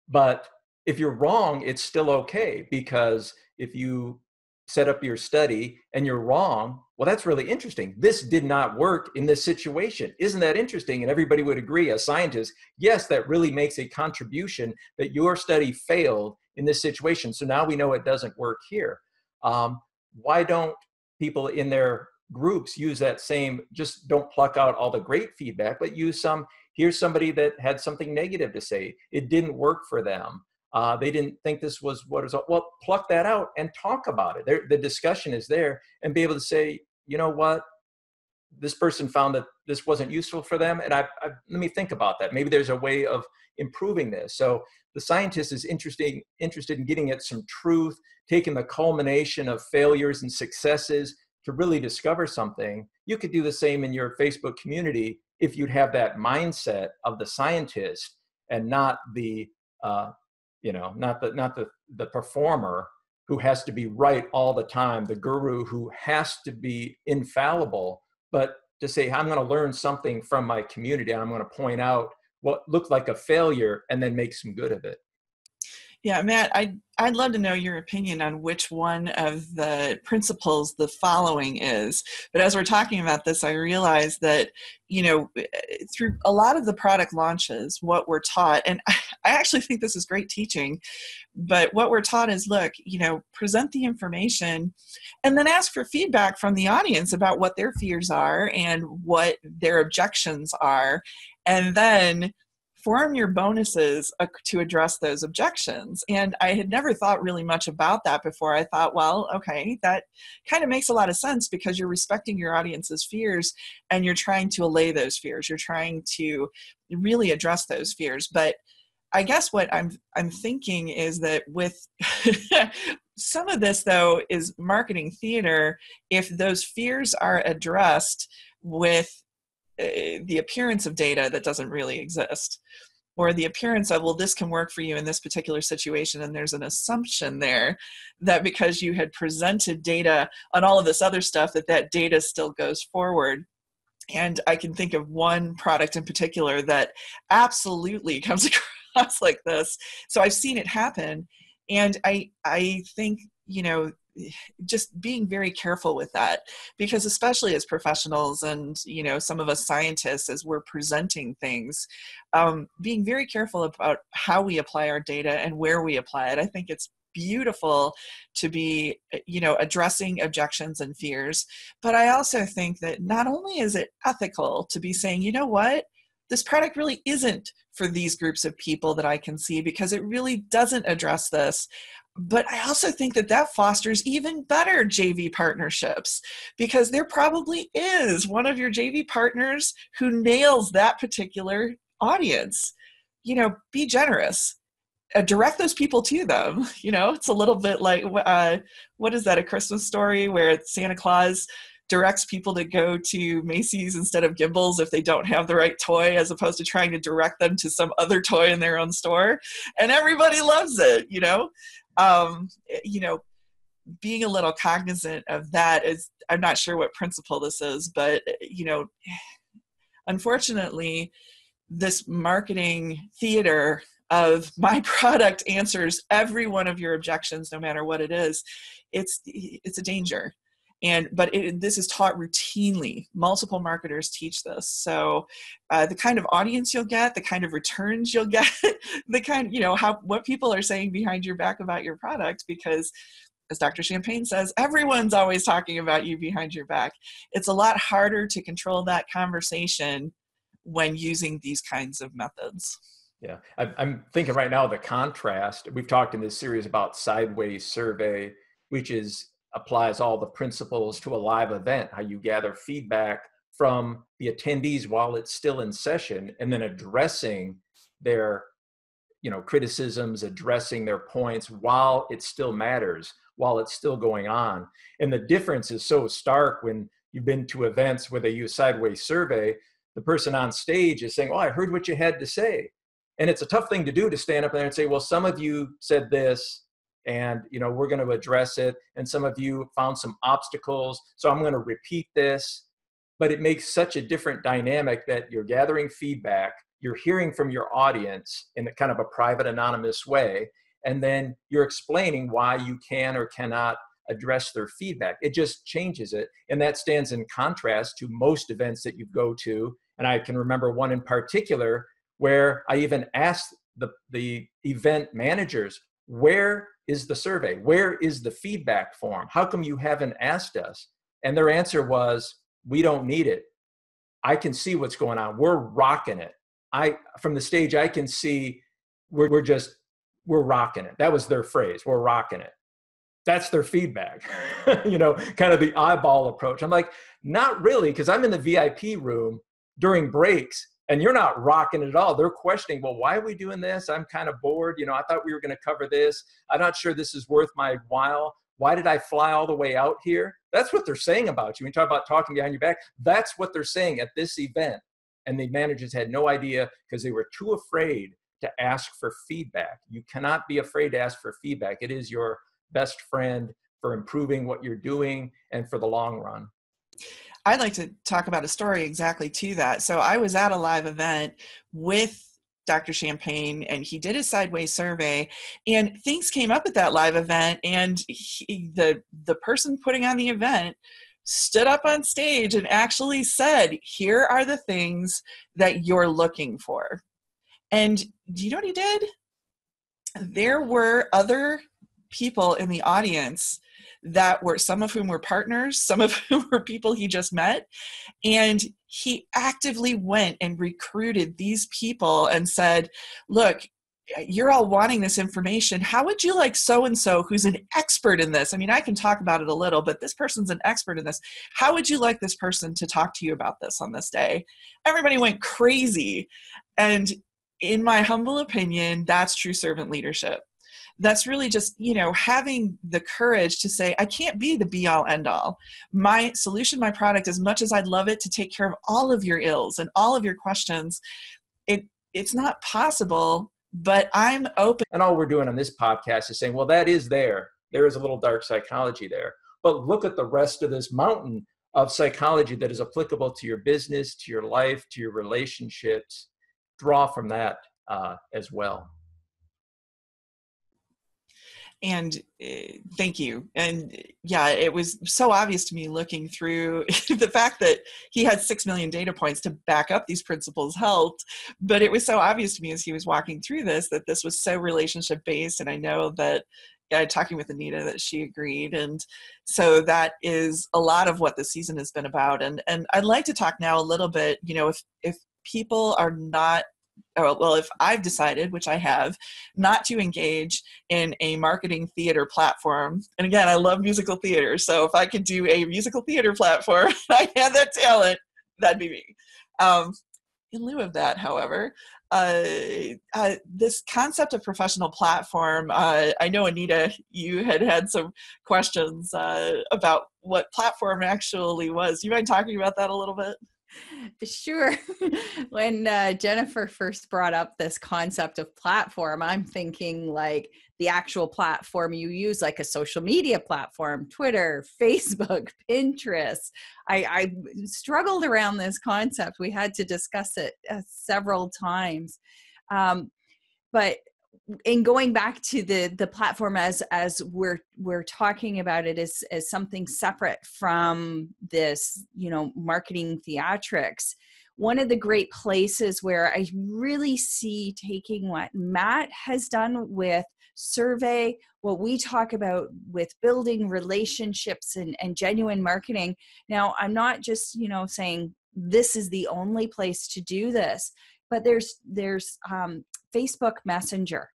[SPEAKER 2] but if you're wrong, it's still okay, because if you set up your study and you're wrong, well, that's really interesting. This did not work in this situation. Isn't that interesting? And everybody would agree, as scientists, yes, that really makes a contribution that your study failed in this situation. So now we know it doesn't work here. Why don't people in their groups use that same, just don't pluck out all the great feedback, but use here's somebody that had something negative to say. It didn't work for them. They didn't think this was what it was. Well, pluck that out and talk about it. The discussion is there, and be able to say, you know what, this person found that this wasn't useful for them. And let me think about that. Maybe there's a way of improving this. So the scientist is interested in getting at some truth, taking the culmination of failures and successes to really discover something. You could do the same in your Facebook community if you'd have that mindset of the scientist and not the the performer who has to be right all the time, the guru who has to be infallible, but to say, I'm going to learn something from my community and I'm going to point out what looked like a failure and then make some good of it.
[SPEAKER 1] Yeah, Matt, I'd love to know your opinion on which one of the principles the following is. But as we're talking about this, I realized that, through a lot of the product launches, what we're taught, and I actually think this is great teaching, but what we're taught is, look, present the information and then ask for feedback from the audience about what their fears are and what their objections are. And then form your bonuses to address those objections. And I had never thought really much about that before. I thought, well, okay, that kind of makes a lot of sense because you're respecting your audience's fears and you're trying to allay those fears. You're trying to really address those fears. But I guess what I'm thinking is that with some of this, though, is marketing theater. If those fears are addressed with the appearance of data that doesn't really exist, or the appearance of, well, this can work for you in this particular situation, and there's an assumption there that because you had presented data on all of this other stuff, that data still goes forward. And I can think of one product in particular that absolutely comes across like this. So I've seen it happen, and I think, just being very careful with that, because especially as professionals and, some of us scientists, as we're presenting things, being very careful about how we apply our data and where we apply it. I think it's beautiful to be, addressing objections and fears. But I also think that not only is it ethical to be saying, you know what, this product really isn't for these groups of people that I can see because it really doesn't address this. But I also think that fosters even better JV partnerships, because there probably is one of your JV partners who nails that particular audience. Be generous. Direct those people to them. It's a little bit like, what is that, A Christmas Story, where Santa Claus directs people to go to Macy's instead of Gimbel's if they don't have the right toy, as opposed to trying to direct them to some other toy in their own store. And everybody loves it, being a little cognizant of that is, I'm not sure what principle this is, but, unfortunately, this marketing theater of my product answers every one of your objections, no matter what it is. It's a danger. But this is taught routinely. Multiple marketers teach this. So the kind of audience you'll get, the kind of returns you'll get, the kind, what people are saying behind your back about your product, because as Dr. Champagne says, everyone's always talking about you behind your back. It's a lot harder to control that conversation when using these kinds of methods.
[SPEAKER 2] Yeah, I'm thinking right now the contrast. We've talked in this series about sideways survey, which applies all the principles to a live event, how you gather feedback from the attendees while it's still in session, and then addressing their criticisms, addressing their points while it still matters, while it's still going on. And the difference is so stark when you've been to events where they use sideways survey. The person on stage is saying, "Oh, I heard what you had to say." And it's a tough thing to do, to stand up there and say, "Well, some of you said this, and we're going to address it, and some of you found some obstacles, so I'm going to repeat this." But it makes such a different dynamic that you're gathering feedback, you're hearing from your audience in a kind of a private, anonymous way, and then you're explaining why you can or cannot address their feedback. It just changes it, and that stands in contrast to most events that you go to. And I can remember one in particular where I even asked the event managers, "Where is the survey? Where is the feedback form? How come you haven't asked us?" And their answer was, "We don't need it. I can see what's going on. We're rocking it. From the stage, I can see we're rocking it." That was their phrase. "We're rocking it." That's their feedback, kind of the eyeball approach. I'm like, not really, because I'm in the VIP room during breaks, and you're not rocking it at all. They're questioning, "Well, why are we doing this? I'm kind of bored. I thought we were going to cover this. I'm not sure this is worth my while. Why did I fly all the way out here?" That's what they're saying about you. When you talk about talking behind your back, that's what they're saying at this event. And the managers had no idea because they were too afraid to ask for feedback. You cannot be afraid to ask for feedback. It is your best friend for improving what you're doing and for the long run.
[SPEAKER 1] I'd like to talk about a story exactly to that. So I was at a live event with Dr. Champagne, and he did a sideways survey, and things came up at that live event, and the person putting on the event stood up on stage and actually said, here are the things that you're looking for. And do you know what he did? There were other people in the audience that were, some of whom were partners, some of whom were people he just met. And he actively went and recruited these people and said, look, you're all wanting this information. How would you like so-and-so who's an expert in this? I mean, I can talk about it a little, but this person's an expert in this. How would you like this person to talk to you about this on this day? Everybody went crazy. And in my humble opinion, that's true servant leadership. That's really just, having the courage to say, I can't be the be all end all. My solution, my product, as much as I'd love it to take care of all of your ills and all of your questions, it's not possible, but I'm open.
[SPEAKER 2] And all we're doing on this podcast is saying, well, that is there. There is a little dark psychology there. But look at the rest of this mountain of psychology that is applicable to your business, to your life, to your relationships. Draw from that as well.
[SPEAKER 1] And thank you. And yeah, it was so obvious to me looking through the fact that he had 6 million data points to back up these principles helped. But it was so obvious to me as he was walking through this, that this was so relationship based. And I know that talking with Anita, that she agreed. And so that is a lot of what this season has been about. And I'd like to talk now a little bit, if people are not, well, if I've decided, which I have, not to engage in a marketing theater platform, and again, I love musical theater, so if I could do a musical theater platform, I had that talent, that'd be me. In lieu of that, however, this concept of professional platform, I know, Anita, you had some questions about what platform actually was. Do you mind talking about that a little bit?
[SPEAKER 3] Sure. When Jennifer first brought up this concept of platform, I'm thinking like the actual platform you use, like a social media platform, Twitter, Facebook, Pinterest. I struggled around this concept. We had to discuss it several times. But in going back to the platform as we're talking about it as something separate from this, marketing theatrics, one of the great places where I really see taking what Matt has done with survey, what we talk about with building relationships and genuine marketing. Now, I'm not just, saying this is the only place to do this, but there's Facebook Messenger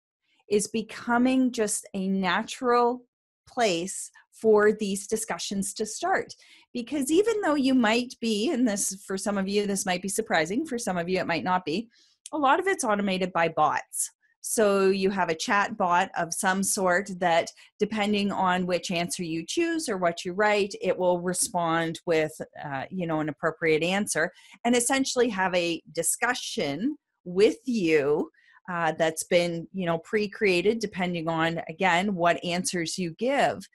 [SPEAKER 3] is becoming just a natural place for these discussions to start. Because even though you might be, and this, for some of you, this might be surprising, for some of you, it might not be, a lot of it's automated by bots. So you have a chat bot of some sort that, depending on which answer you choose or what you write, it will respond with, an appropriate answer and essentially have a discussion with you that's been, pre-created depending on, again, what answers you give.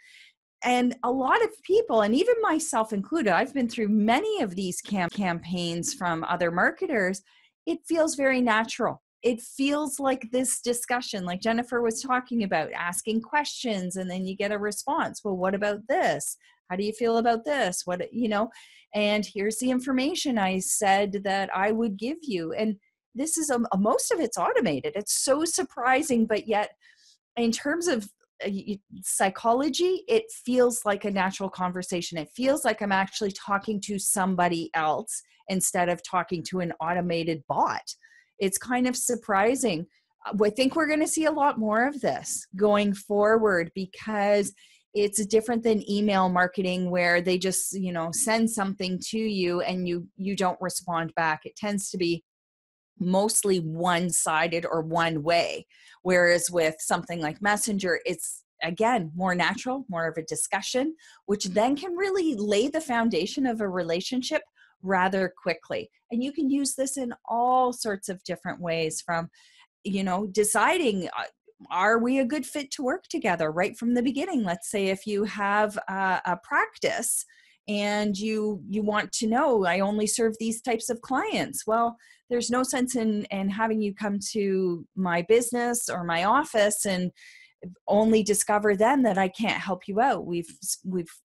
[SPEAKER 3] And a lot of people, and even myself included, I've been through many of these campaigns from other marketers. It feels very natural. It feels like this discussion, like Jennifer was talking about, asking questions, and then you get a response. Well, what about this? How do you feel about this? And here's the information I said that I would give you. And this is most of it's automated. It's so surprising, but yet in terms of psychology, it feels like a natural conversation. It feels like I'm actually talking to somebody else instead of talking to an automated bot. It's kind of surprising. I think we're going to see a lot more of this going forward, because it's different than email marketing where they just, send something to you and you don't respond back. It tends to be mostly one-sided or one way. Whereas with something like Messenger, it's, again, more natural, more of a discussion, which then can really lay the foundation of a relationship rather quickly. And you can use this in all sorts of different ways, from deciding, are we a good fit to work together right from the beginning? Let's say if you have a practice and you want to know, I only serve these types of clients. Well, there's no sense in having you come to my business or my office and only discover then that I can't help you out. We've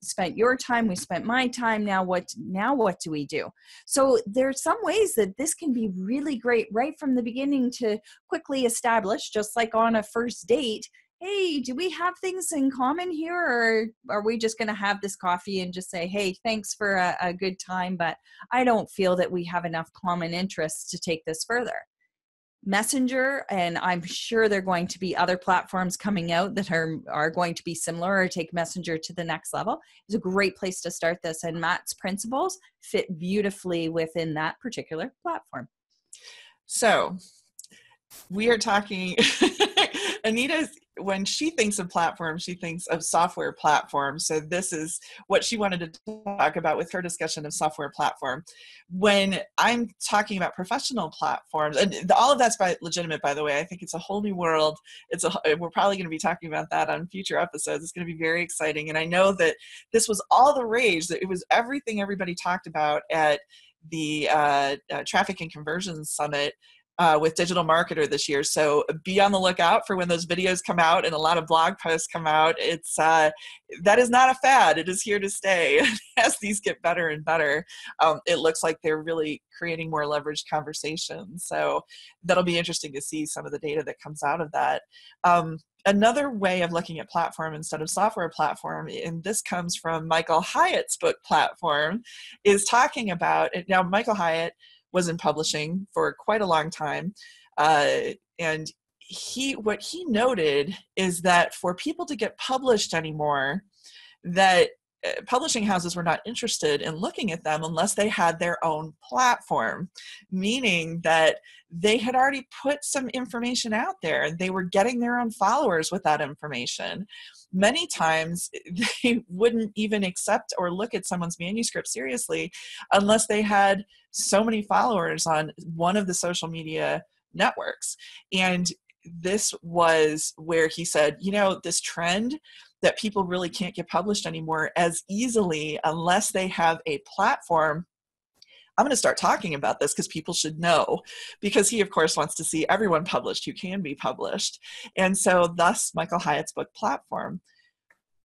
[SPEAKER 3] spent your time, we spent my time. Now what do we do? So there's some ways that this can be really great right from the beginning to quickly establish, just like on a first date. Hey, do we have things in common here, or are we just going to have this coffee and just say, hey, thanks for a good time, but I don't feel that we have enough common interests to take this further. Messenger, and I'm sure there are going to be other platforms coming out that are going to be similar or take Messenger to the next level, is a great place to start this. And Matt's principles fit beautifully within that particular platform.
[SPEAKER 1] So we are talking, Anita, when she thinks of platforms, she thinks of software platforms. So this is what she wanted to talk about with her discussion of software platform. When I'm talking about professional platforms, and all of that's legitimate, by the way, I think it's a whole new world. We're probably going to be talking about that on future episodes. It's going to be very exciting. And I know that this was all the rage, that it was everything everybody talked about at the Traffic and Conversions Summit with Digital Marketer this year. So be on the lookout for when those videos come out and a lot of blog posts come out. It's that is not a fad. It is here to stay. As these get better and better, it looks like they're really creating more leveraged conversations. So that'll be interesting to see some of the data that comes out of that. Another way of looking at platform instead of software platform, and this comes from Michael Hyatt's book Platform, is talking about it. Now, Michael Hyatt was in publishing for quite a long time. And what he noted is that for people to get published anymore, that publishing houses were not interested in looking at them unless they had their own platform, meaning that they had already put some information out there and they were getting their own followers with that information. Many times they wouldn't even accept or look at someone's manuscript seriously unless they had so many followers on one of the social media networks. And this was where he said, this trend that people really can't get published anymore as easily unless they have a platform. I'm going to start talking about this because people should know, because he, of course, wants to see everyone published who can be published. And so thus Michael Hyatt's book Platform.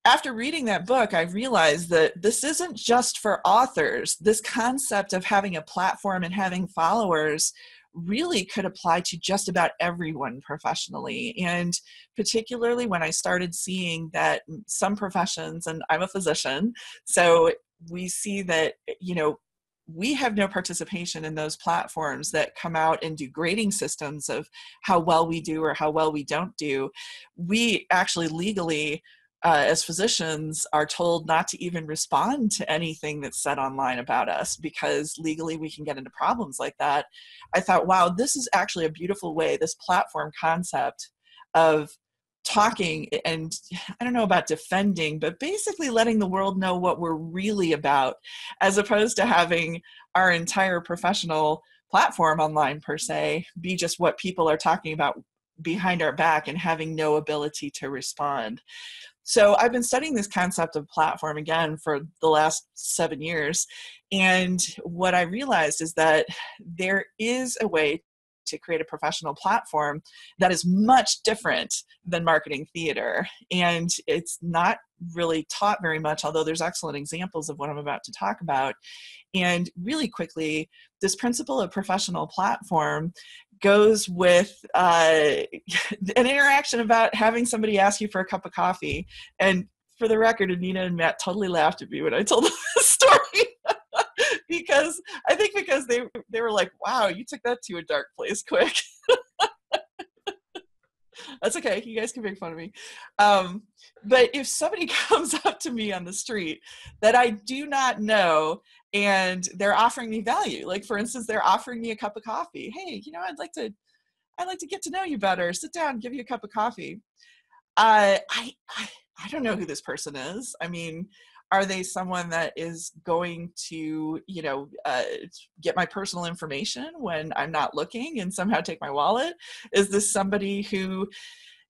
[SPEAKER 1] After reading that book, I realized that this isn't just for authors. This concept of having a platform and having followers really could apply to just about everyone professionally. And particularly when I started seeing that some professions, and I'm a physician, so we see that, we have no participation in those platforms that come out and do grading systems of how well we do or how well we don't do. We actually legally, as physicians, are told not to even respond to anything that's said online about us, because legally we can get into problems like that. I thought, wow, this is actually a beautiful way, this platform concept of talking, and I don't know about defending, but basically letting the world know what we're really about, as opposed to having our entire professional platform online per se be just what people are talking about behind our back and having no ability to respond. So I've been studying this concept of platform again for the last 7 years. And what I realized is that there is a way to create a professional platform that is much different than marketing theater. And it's not really taught very much, although there's excellent examples of what I'm about to talk about. And really quickly, this principle of professional platform goes with an interaction about having somebody ask you for a cup of coffee. And for the record, Anita and Matt totally laughed at me when I told them the story. because they were like, wow, you took that to a dark place quick. That's okay. You guys can make fun of me. But if somebody comes up to me on the street that I do not know and they're offering me value, like for instance, they're offering me a cup of coffee. Hey, I'd like to get to know you better. Sit down, give you a cup of coffee. I don't know who this person is. I mean, Are they someone that is going to, get my personal information when I'm not looking and somehow take my wallet? Is this somebody who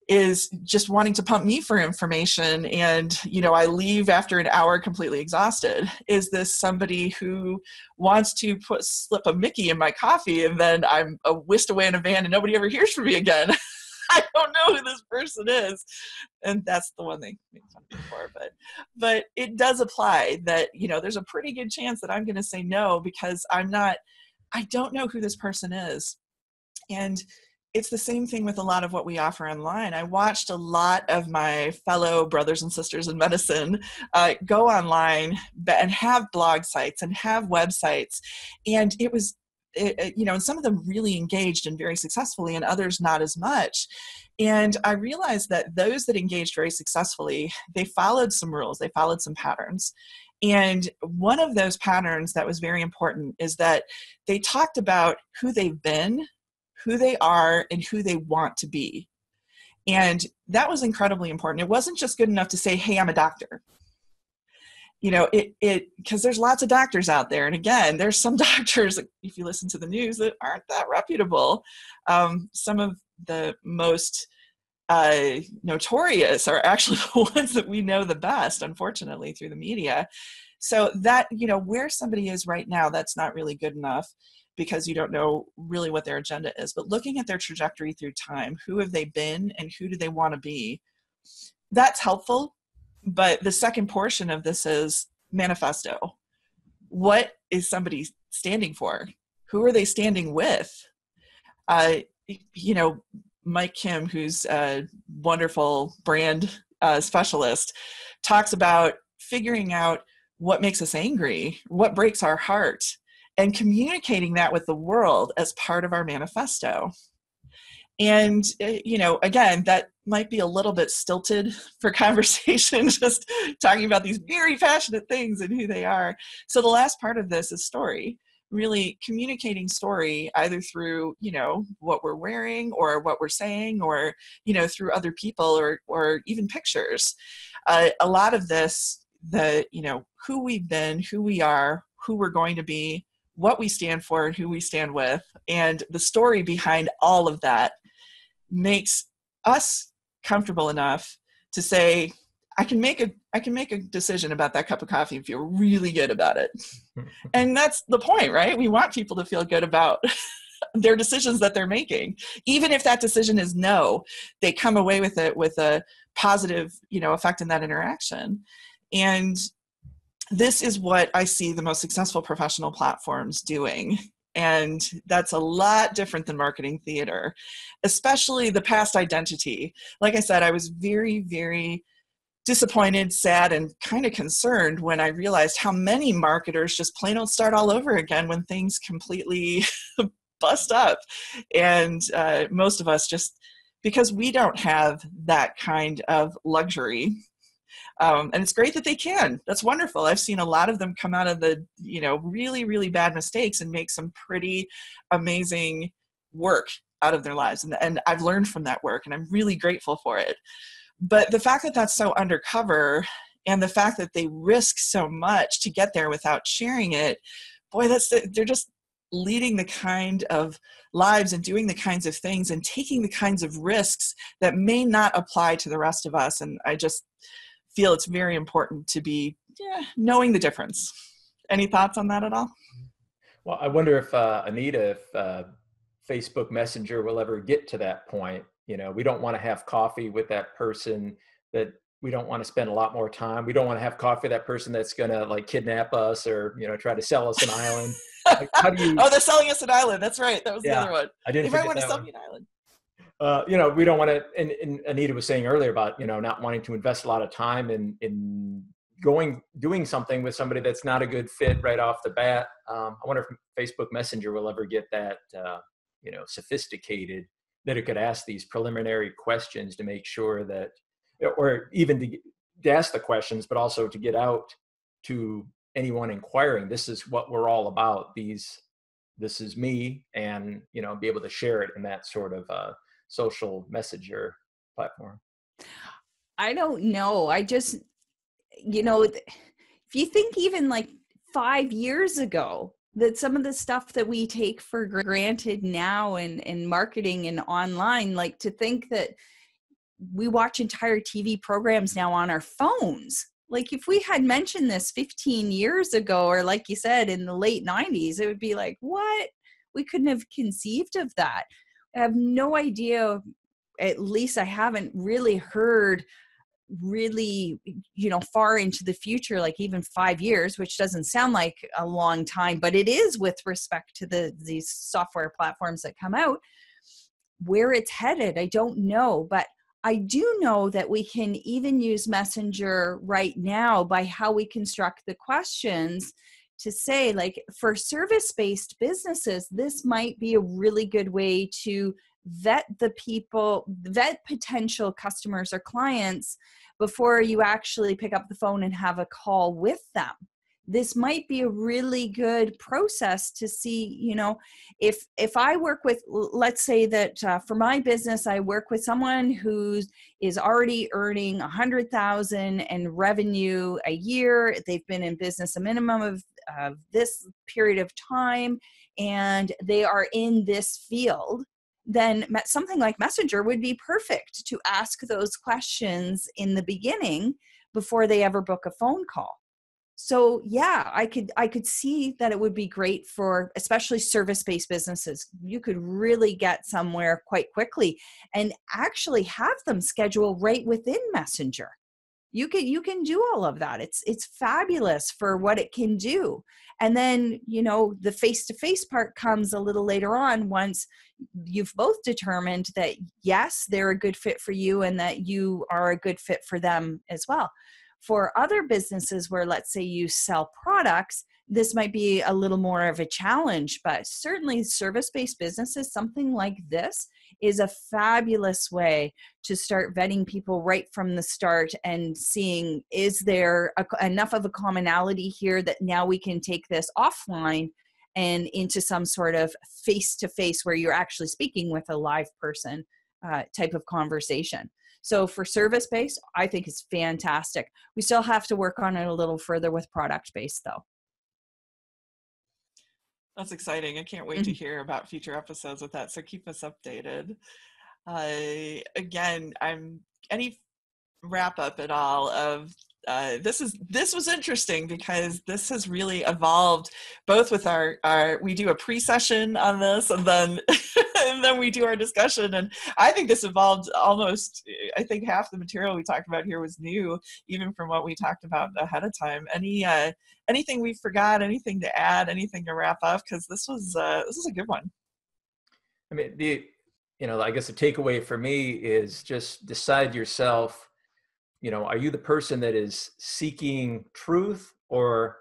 [SPEAKER 1] is just wanting to pump me for information and, I leave after an hour completely exhausted? Is this somebody who wants to slip a Mickey in my coffee and then I'm whisked away in a van and nobody ever hears from me again? I don't know who this person is. And that's the one they make fun of me for. But it does apply that, there's a pretty good chance that I'm going to say no because I don't know who this person is. And it's the same thing with a lot of what we offer online. I watched a lot of my fellow brothers and sisters in medicine go online and have blog sites and have websites. And it was, and some of them really engaged and very successfully and others not as much. And I realized that those that engaged very successfully, they followed some rules, they followed some patterns. And one of those patterns that was very important is that they talked about who they've been, who they are, and who they want to be. And that was incredibly important. It wasn't just good enough to say, hey, I'm a doctor. Because there's lots of doctors out there. And again, there's some doctors, if you listen to the news, that aren't that reputable. Some of the most notorious are actually the ones that we know the best, unfortunately, through the media. So that, where somebody is right now, that's not really good enough because you don't know really what their agenda is. But looking at their trajectory through time, who have they been and who do they want to be? That's helpful. But the second portion of this is manifesto. What is somebody standing for? Who are they standing with? Mike Kim, who's a wonderful brand specialist, talks about figuring out what makes us angry, what breaks our heart, and communicating that with the world as part of our manifesto. And, again, that might be a little bit stilted for conversation, just talking about these very passionate things and who they are. So the last part of this is story, really communicating story either through, what we're wearing or what we're saying or, through other people or even pictures. A lot of this, who we've been, who we are, who we're going to be, what we stand for and who we stand with, and the story behind all of that makes us comfortable enough to say, I can make a decision about that cup of coffee and feel really good about it. And that's the point, right? We want people to feel good about their decisions that they're making. Even if that decision is no, they come away with it with a positive, effect in that interaction. And this is what I see the most successful professional platforms doing. And that's a lot different than marketing theater, especially the past identity. Like I said, I was very, very disappointed, sad, and kind of concerned when I realized how many marketers just plain old start all over again when things completely bust up. And most of us just, because we don't have that kind of luxury. And it's great that they can. That's wonderful. I've seen a lot of them come out of the, really, really bad mistakes and make some pretty amazing work out of their lives. And I've learned from that work and I'm really grateful for it. But the fact that that's so undercover and the fact that they risk so much to get there without sharing it, boy, they're just leading the kind of lives and doing the kinds of things and taking the kinds of risks that may not apply to the rest of us. And I just feel it's very important to be knowing the difference. Any thoughts on that at all?
[SPEAKER 2] Well, I wonder if Anita, if Facebook Messenger will ever get to that point. We don't want to have coffee with that person that we don't want to spend a lot more time. We don't want to have coffee with that person that's going to kidnap us or, try to sell us an island. How do you...
[SPEAKER 1] Oh, they're selling us an island. That's right. That was the other one.
[SPEAKER 2] I didn't.
[SPEAKER 1] They might want to sell me an island.
[SPEAKER 2] We don't want to, and Anita was saying earlier about, not wanting to invest a lot of time in doing something with somebody that's not a good fit right off the bat. I wonder if Facebook Messenger will ever get that, sophisticated that it could ask these preliminary questions to make sure that, or even to ask the questions, but also to get out to anyone inquiring, this is what we're all about. This is me, and, be able to share it in that sort of social messenger platform.
[SPEAKER 3] I don't know. I just, if you think even like 5 years ago, that some of the stuff that we take for granted now in marketing and online, like to think that we watch entire TV programs now on our phones. Like if we had mentioned this 15 years ago, or like you said, in the late 90s, it would be like, what? We couldn't have conceived of that. I have no idea, at least I haven't really heard really, far into the future, like even 5 years, which doesn't sound like a long time, but it is with respect to these software platforms that come out. Where it's headed, I don't know, but I do know that we can even use Messenger right now by how we construct the questions to say, like, for service-based businesses, this might be a really good way to vet potential customers or clients before you actually pick up the phone and have a call with them. This might be a really good process to see, if I work with, let's say that for my business, I work with someone who is already earning 100,000 in revenue a year. They've been in business a minimum of this period of time, and they are in this field. Then something like Messenger would be perfect to ask those questions in the beginning before they ever book a phone call. So yeah, I could see that it would be great for especially service-based businesses. You could really get somewhere quite quickly and actually have them schedule right within Messenger. You can do all of that. It's fabulous for what it can do. And then, the face-to-face part comes a little later on, once you've both determined that yes, they're a good fit for you and that you are a good fit for them as well. For other businesses where, let's say, you sell products, this might be a little more of a challenge, but certainly service-based businesses, something like this is a fabulous way to start vetting people right from the start and seeing, is there enough of a commonality here that now we can take this offline and into some sort of face-to-face where you're actually speaking with a live person type of conversation. So for service-based, I think it's fantastic. We still have to work on it a little further with product-based though.
[SPEAKER 1] That's exciting. I can't wait to hear about future episodes with that. So keep us updated. Again, any wrap up at all of this was interesting because this has really evolved both with our we do a pre-session on this and then and then we do our discussion, and I think this evolved almost, I think half the material we talked about here was new, even from what we talked about ahead of time. Anything we forgot, anything to add, anything to wrap up, because this was a good one.
[SPEAKER 2] I mean, I guess the takeaway for me is just decide yourself, are you the person that is seeking truth, or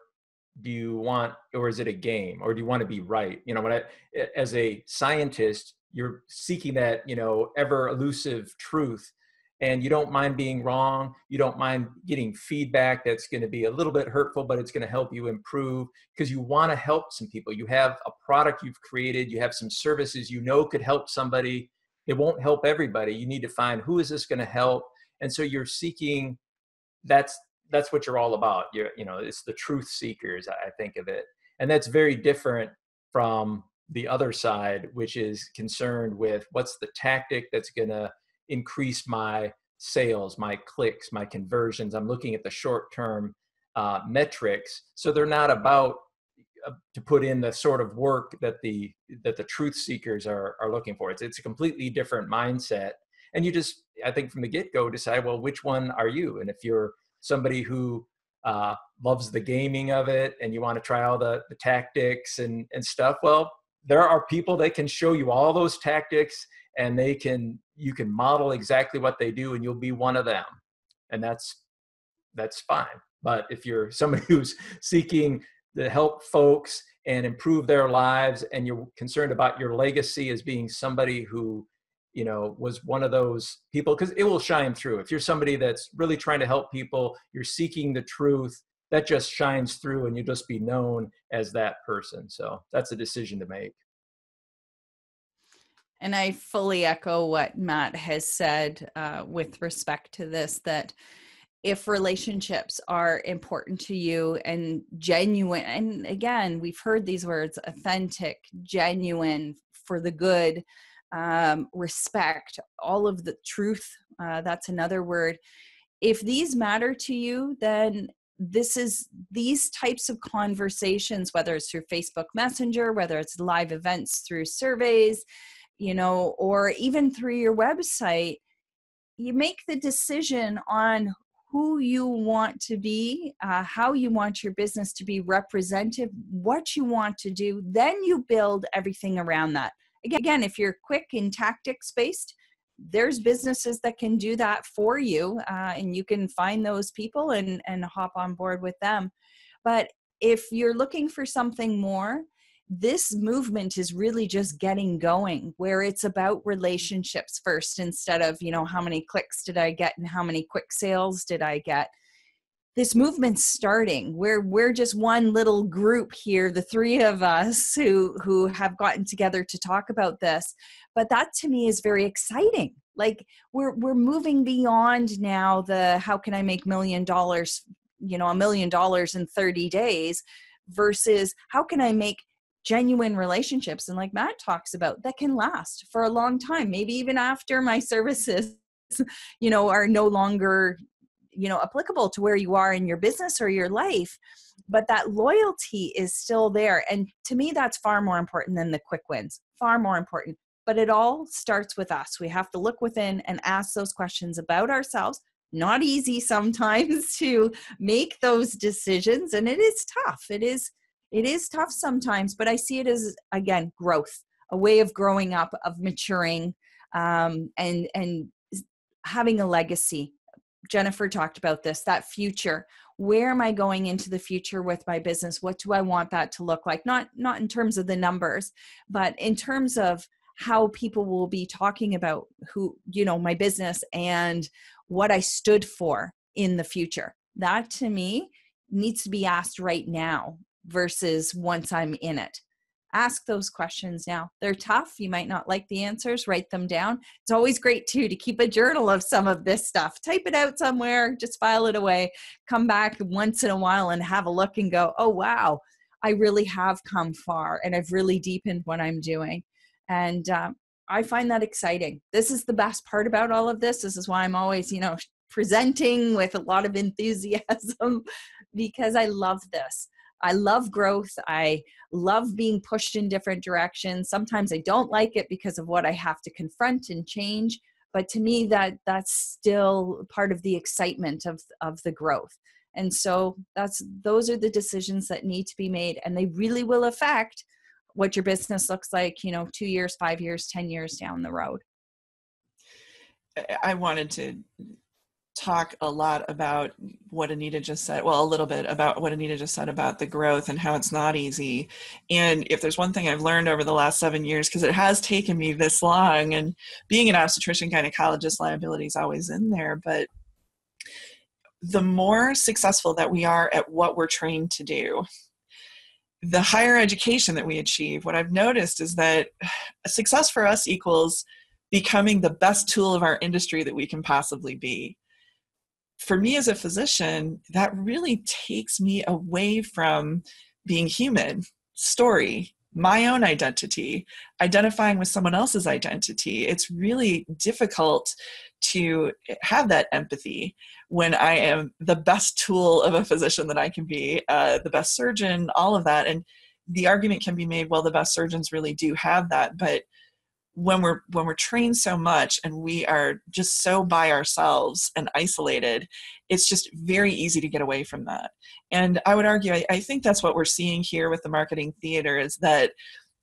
[SPEAKER 2] is it a game, or do you want to be right? As a scientist, you're seeking that, ever elusive truth, and you don't mind being wrong. You don't mind getting feedback that's going to be a little bit hurtful, but it's going to help you improve because you want to help some people. You have a product you've created, you have some services could help somebody. It won't help everybody. You need to find, who is this going to help? And so you're seeking, that's what you're all about. It's the truth seekers, I think of it. And that's very different from the other side, which is concerned with what's the tactic that's going to increase my sales, my clicks, my conversions. I'm looking at the short-term metrics. So they're not about to put in the sort of work that the truth seekers are looking for. It's a completely different mindset. And you just, I think from the get-go, decide, well, which one are you? And if you're somebody who loves the gaming of it and you want to try all the tactics and stuff, well, there are people that can show you all those tactics, and you can model exactly what they do, and you'll be one of them. And that's fine. But if you're somebody who's seeking to help folks and improve their lives, and you're concerned about your legacy as being somebody who was one of those people, because it will shine through. If you're somebody that's really trying to help people, you're seeking the truth, that just shines through, and you'll just be known as that person. So that's a decision to make.
[SPEAKER 3] And I fully echo what Matt has said with respect to this, that if relationships are important to you and genuine, and again, we've heard these words, authentic, genuine, for the good, respect, all of the truth, that's another word. If these matter to you, then these types of conversations, whether it's through Facebook Messenger, whether it's live events through surveys, or even through your website, you make the decision on who you want to be, how you want your business to be represented, what you want to do, then you build everything around that. Again, if you're quick and tactics based, there's businesses that can do that for you, and you can find those people and hop on board with them. But if you're looking for something more, this movement is really just getting going, where it's about relationships first, instead of, how many clicks did I get and how many quick sales did I get. This movement's starting, where we're just one little group here, the three of us who have gotten together to talk about this. But that to me is very exciting. Like we're moving beyond now the how can I make $1 million, $1 million in 30 days, versus how can I make genuine relationships, and like Matt talks about, that can last for a long time, maybe even after my services are no longer applicable to where you are in your business or your life, but that loyalty is still there. And to me, that's far more important than the quick wins, far more important. But it all starts with us. We have to look within and ask those questions about ourselves. Not easy sometimes to make those decisions, and it is tough. It is tough sometimes, but I see it as, again, growth, a way of growing up, of maturing, and having a legacy. Jennifer talked about this, that future. Where am I going into the future with my business? What do I want that to look like? Not in terms of the numbers, but in terms of how people will be talking about my business and what I stood for in the future. That to me needs to be asked right now versus once I'm in it. Ask those questions now. They're tough. You might not like the answers. Write them down. It's always great too to keep a journal of some of this stuff. Type it out somewhere, just file it away. Come back once in a while and have a look and go, oh, wow, I really have come far and I've really deepened what I'm doing. And I find that exciting. This is the best part about all of this. This is why I'm always, presenting with a lot of enthusiasm, because I love this. I love growth. I love being pushed in different directions. Sometimes I don't like it because of what I have to confront and change. But to me, that's still part of the excitement of the growth. And so those are the decisions that need to be made. And they really will affect what your business looks like, 2 years, 5 years, 10 years down the road.
[SPEAKER 1] I wanted to talk a lot about what Anita just said. Well, a little bit about what Anita just said about the growth and how it's not easy. And if there's one thing I've learned over the last 7 years, because it has taken me this long, and being an obstetrician gynecologist, liability is always in there, but the more successful that we are at what we're trained to do, the higher education that we achieve, what I've noticed is that success for us equals becoming the best tool of our industry that we can possibly be. For me as a physician, that really takes me away from being human, story, my own identity, identifying with someone else's identity. It's really difficult to have that empathy when I am the best tool of a physician that I can be, the best surgeon, all of that. And the argument can be made, well, the best surgeons really do have that. But when we're trained so much and we are just so by ourselves and isolated, it's just very easy to get away from that. And I would argue, I think that's what we're seeing here with the marketing theater, is that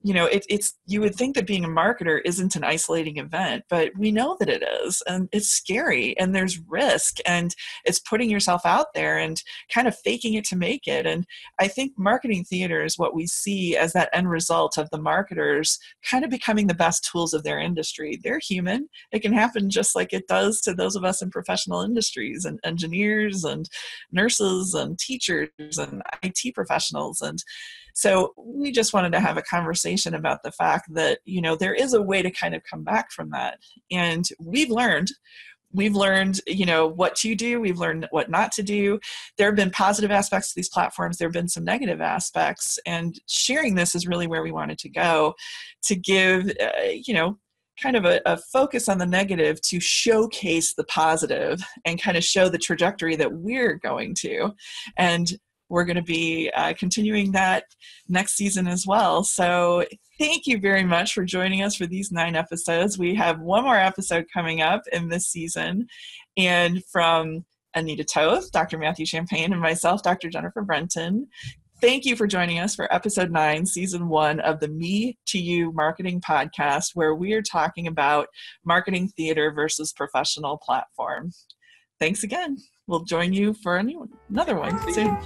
[SPEAKER 1] it's you would think that being a marketer isn't an isolating event, but we know that it is, and it's scary, and there's risk, and it's putting yourself out there and kind of faking it to make it. And I think marketing theater is what we see as that end result of the marketers kind of becoming the best tools of their industry. They're human. It can happen just like it does to those of us in professional industries, and engineers and nurses and teachers and IT professionals. And so we just wanted to have a conversation about the fact that, there is a way to kind of come back from that. And we've learned we've learned, what to do. We've learned what not to do. There have been positive aspects to these platforms. There have been some negative aspects, and sharing this is really where we wanted to go, to give, kind of a focus on the negative to showcase the positive and kind of show the trajectory that we're going to. And we're going to be continuing that next season as well. So thank you very much for joining us for these 9 episodes. We have one more episode coming up in this season. And from Anita Toth, Dr. Matthew Champagne, and myself, Dr. Jennifer Brenton, thank you for joining us for episode 9, season 1 of the Me to You Marketing Podcast, where we are talking about marketing theater versus professional platform. Thanks again. We'll join you for another one soon.